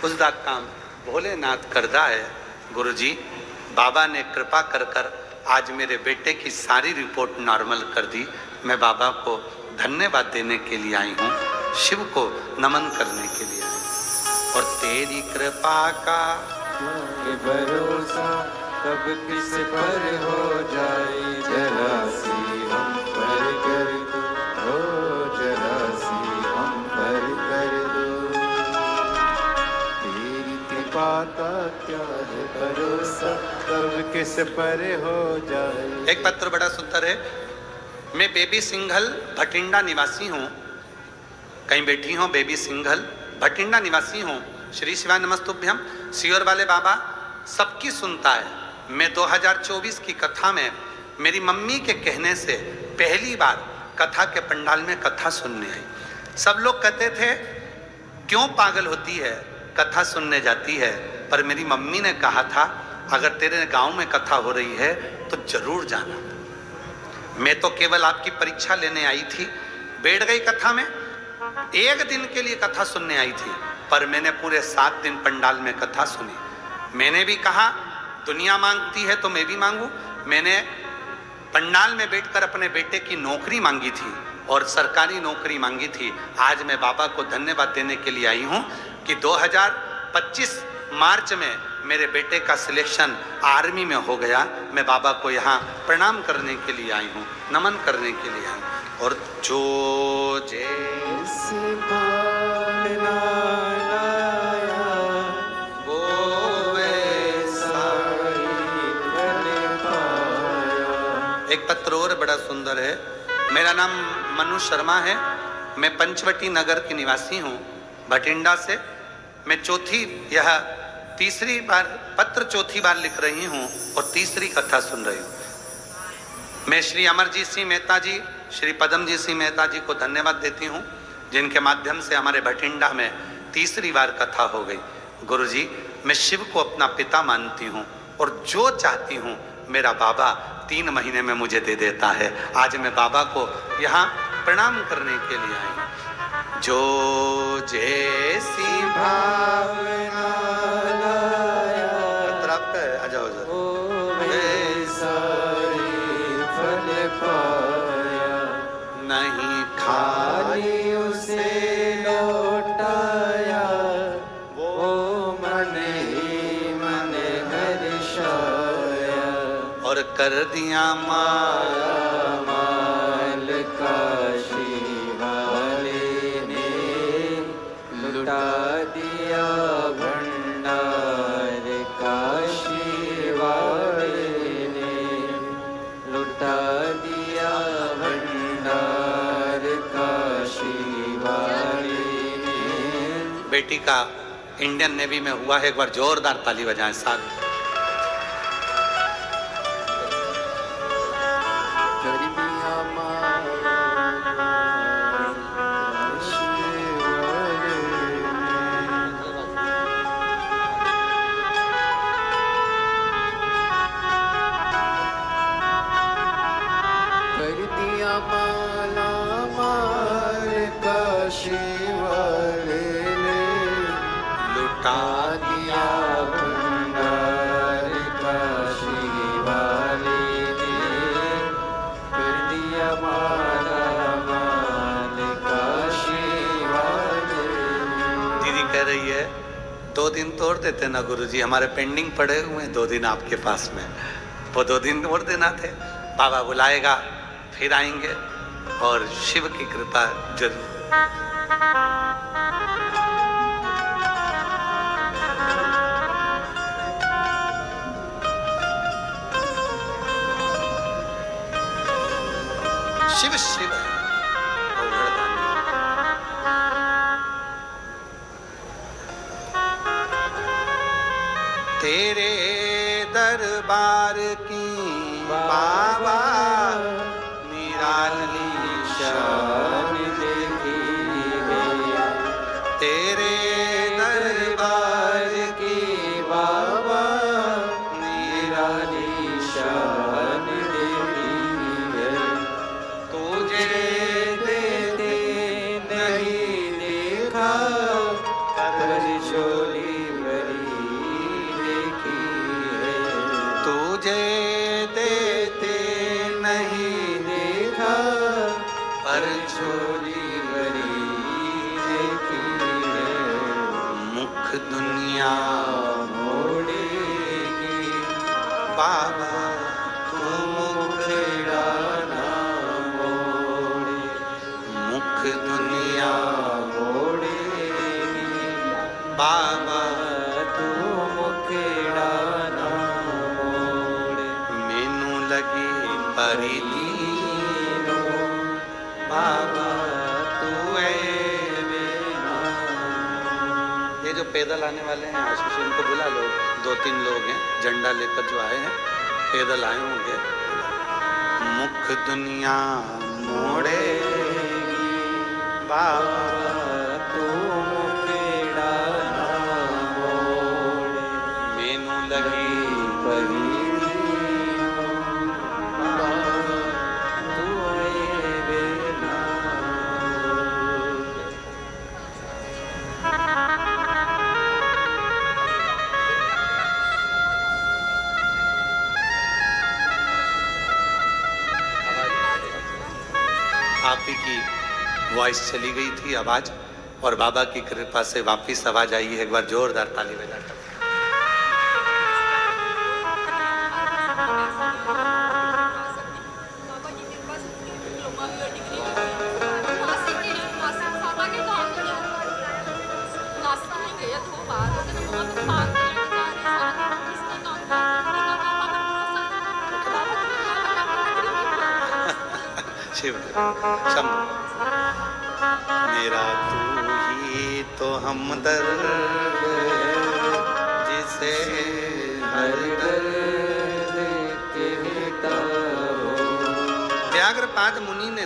उसका काम भोलेनाथ करदा है। गुरुजी, बाबा ने कृपा कर कर आज मेरे बेटे की सारी रिपोर्ट नॉर्मल कर दी। मैं बाबा को धन्यवाद देने के लिए आई हूँ, शिव को नमन करने के लिए आई हूँ। और तेरी कृपा का भरोसा कब किस पर हो जाए, जरा सी हम पर कर दो, हो जरा सी हम पर कर दो। तेरी कृपा का क्या है भरोसा, कब किस पर हो जाए। एक पत्र बड़ा सुंदर है। मैं बेबी सिंघल भटिंडा निवासी हूँ। कहीं बैठी हूँ, बेबी सिंघल भटिंडा निवासी हूँ। श्री शिवाय नमस्तुभ्यम। सीहोर वाले बाबा सबकी सुनता है। मैं 2024 की कथा में मेरी मम्मी के कहने से पहली बार कथा के पंडाल में कथा सुनने आई। सब लोग कहते थे क्यों पागल होती है, कथा सुनने जाती है, पर मेरी मम्मी ने कहा था अगर तेरे गांव में कथा हो रही है तो जरूर जाना। मैं तो केवल आपकी परीक्षा लेने आई थी, बैठ गई कथा में। एक दिन के लिए कथा सुनने आई थी, पर मैंने पूरे 7 दिन पंडाल में कथा सुनी। मैंने भी कहा दुनिया मांगती है तो मैं भी मांगू। मैंने पंडाल में बैठकर अपने बेटे की नौकरी मांगी थी और सरकारी नौकरी मांगी थी। आज मैं बाबा को धन्यवाद देने के लिए आई हूँ कि 2025 मार्च में मेरे बेटे का सिलेक्शन आर्मी में हो गया। मैं बाबा को यहाँ प्रणाम करने के लिए आई हूँ, नमन करने के लिए आई हूँ। और जो जैसे भावना लाया वो वैसा ही बन पाया। एक पत्र और बड़ा सुंदर है। मेरा नाम मनु शर्मा है, मैं पंचवटी नगर की निवासी हूँ, भटिंडा से। मैं तीसरी बार पत्र चौथी बार लिख रही हूँ और तीसरी कथा सुन रही हूँ। मैं श्री अमरजीत सिंह मेहता जी, श्री पदमजीत सिंह मेहता जी को धन्यवाद देती हूँ, जिनके माध्यम से हमारे भटिंडा में तीसरी बार कथा हो गई। गुरुजी, मैं शिव को अपना पिता मानती हूँ और जो चाहती हूँ मेरा बाबा 3 महीने में मुझे दे देता है। आज मैं बाबा को यहाँ प्रणाम करने के लिए आई हूँ। जो जैसी भावना लाया, आ जाओ फल पाया, नहीं खाली उसे लौटाया, वो मन ही मन हर्षाया, और कर दिया माया माल काशी वाले ने, लुटा दिया भंडार काशी वाले ने, लुटा दिया भंडार काशी वाले ने। बेटी का इंडियन नेवी में हुआ है, एक बार जोरदार ताली बजाएं साथ। रही है 2 दिन तोड़ देते ना गुरुजी, हमारे पेंडिंग पड़े हुए 2 दिन आपके पास में, वो 2 दिन तोड़ देना थे। बाबा बुलाएगा फिर आएंगे और शिव की कृपा जरूर। शिव शिव तेरे दरबार की बाबा निराली शान देखी है, तेरे दरबार की बाबा निराली शान देखी है, तुझे देते नहीं देखा पर झोली देते नहीं देखा पर छोरी बरी देखी है, मुख दुनिया मोड़ेगी बाबा तू मुखड़ा ना मोड़े, मुख दुनिया मोड़ेगी बाबा तू मुखड़ा ना लगी परी दीनो बाबा तू ये जो पैदल आने वाले हैं आशीष, इनको बुला लो, 2-3 लोग हैं झंडा लेकर जो आए हैं, पैदल आए होंगे। मुख दुनिया मोड़ेगी बाबा तू मुखेड़ा ना मोड़े, मैनू लगी परी आप ही की वॉइस चली गई थी आवाज, और बाबा की कृपा से वापिस आवाज आई है। एक बार जोरदार ताली बजाकर। शिव शंभु। मेरा तू ही तो हमदर्द जिसे हर दर्द कहता हो। व्याघ्रपाद मुनि ने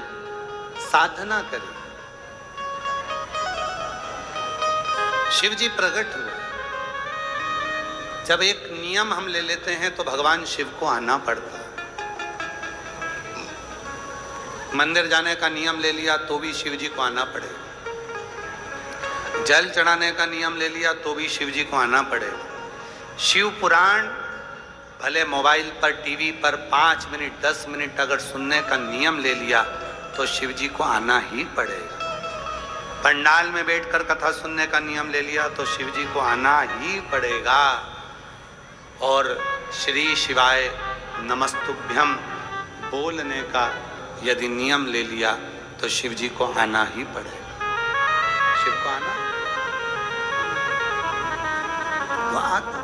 साधना करी, शिव जी प्रकट हुए। जब एक नियम हम ले लेते हैं तो भगवान शिव को आना पड़ता है। मंदिर जाने का नियम ले लिया तो भी शिव जी को आना पड़ेगा। जल चढ़ाने का नियम ले लिया तो भी शिव जी को आना पड़ेगा। शिव पुराण भले मोबाइल पर, टीवी पर 5 मिनट 10 मिनट अगर सुनने का नियम ले लिया तो शिव जी को आना ही पड़ेगा। पंडाल में बैठकर कथा सुनने का नियम ले लिया तो शिव जी को आना ही पड़ेगा। और श्री शिवाय नमस्तुभ्यम बोलने का यदि नियम ले लिया तो शिव जी को आना ही पड़ेगा। शिव को आना, वो आता,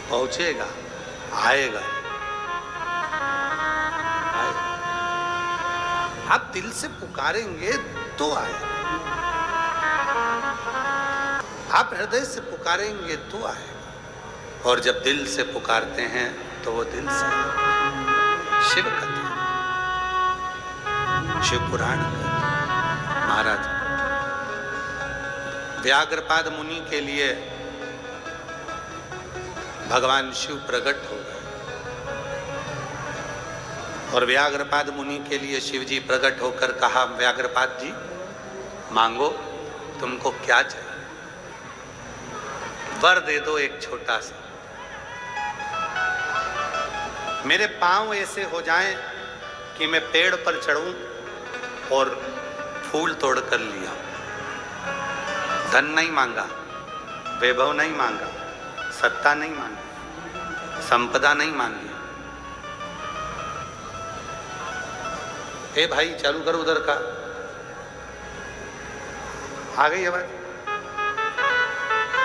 पहुंचेगा, आएगा। आप दिल से पुकारेंगे तो आएगा, आप हृदय से पुकारेंगे तो आएगा। और जब दिल से पुकारते हैं तो वो दिल से शिव कथा, शिव पुराण कथा। महाराज व्याघ्रपाद मुनि के लिए भगवान शिव प्रकट हो गए और व्याघ्रपाद मुनि के लिए शिव जी प्रकट होकर कहा, व्याघ्रपाद जी मांगो, तुमको क्या चाहिए? वर दे दो एक छोटा सा। मेरे पांव ऐसे हो जाएं कि मैं पेड़ पर चढ़ूं और फूल तोड़ कर लिया। धन नहीं मांगा, वैभव नहीं मांगा, सत्ता नहीं मांगी, संपदा नहीं मांगी। ए भाई चालू कर उधर का, आ गई आवाज?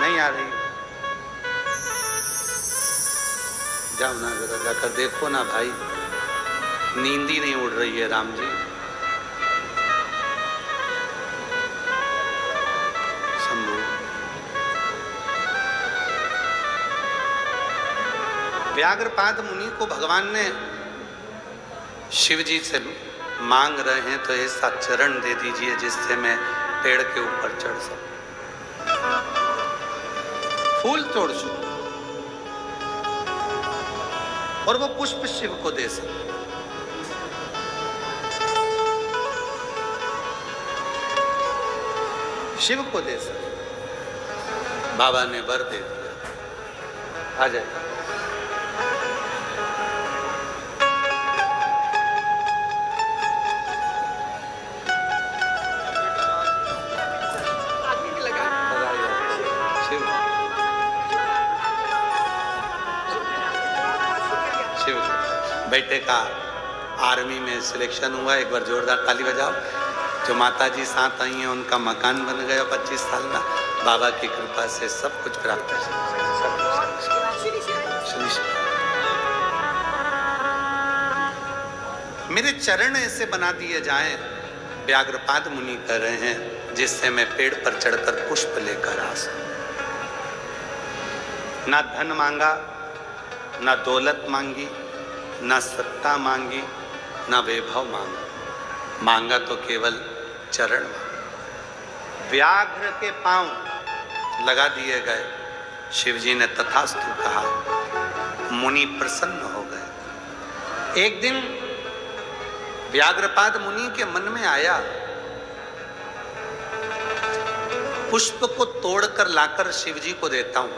नहीं आ रही? जाओ ना जरा जाकर देखो ना भाई, नींद ही नहीं उड़ रही है राम जी। शंभु व्याघ्रपाद मुनि को भगवान ने शिव जी से मांग रहे हैं तो ऐसा चरण दे दीजिए जिससे मैं पेड़ के ऊपर चढ़ सकूं, फूल तोड़ सकूं और वो पुष्प शिव को दे सके। शिव को दे सके। बाबा ने वर दे दिया। आ जाए। बेटे का आर्मी में सिलेक्शन हुआ, एक बार जोरदार ताली बजाओ। जो माताजी साथ आई हैं उनका मकान बन गया 25 साल में। बाबा की कृपा से सब कुछ प्राप्त है। मेरे चरण ऐसे बना दिए जाएं, व्याघ्रपाद मुनि कर रहे हैं, जिससे मैं पेड़ पर चढ़कर पुष्प लेकर आ सकूं। ना धन मांगा, ना दौलत मांगी, ना सत्ता मांगी, ना वैभव मांगा, मांगा तो केवल चरण मांगा। व्याघ्र के पांव लगा दिए गए। शिव जी ने तथास्तु कहा, मुनि प्रसन्न हो गए। एक दिन व्याघ्रपाद मुनि के मन में आया, पुष्प को तोड़कर लाकर शिव जी को देता हूं,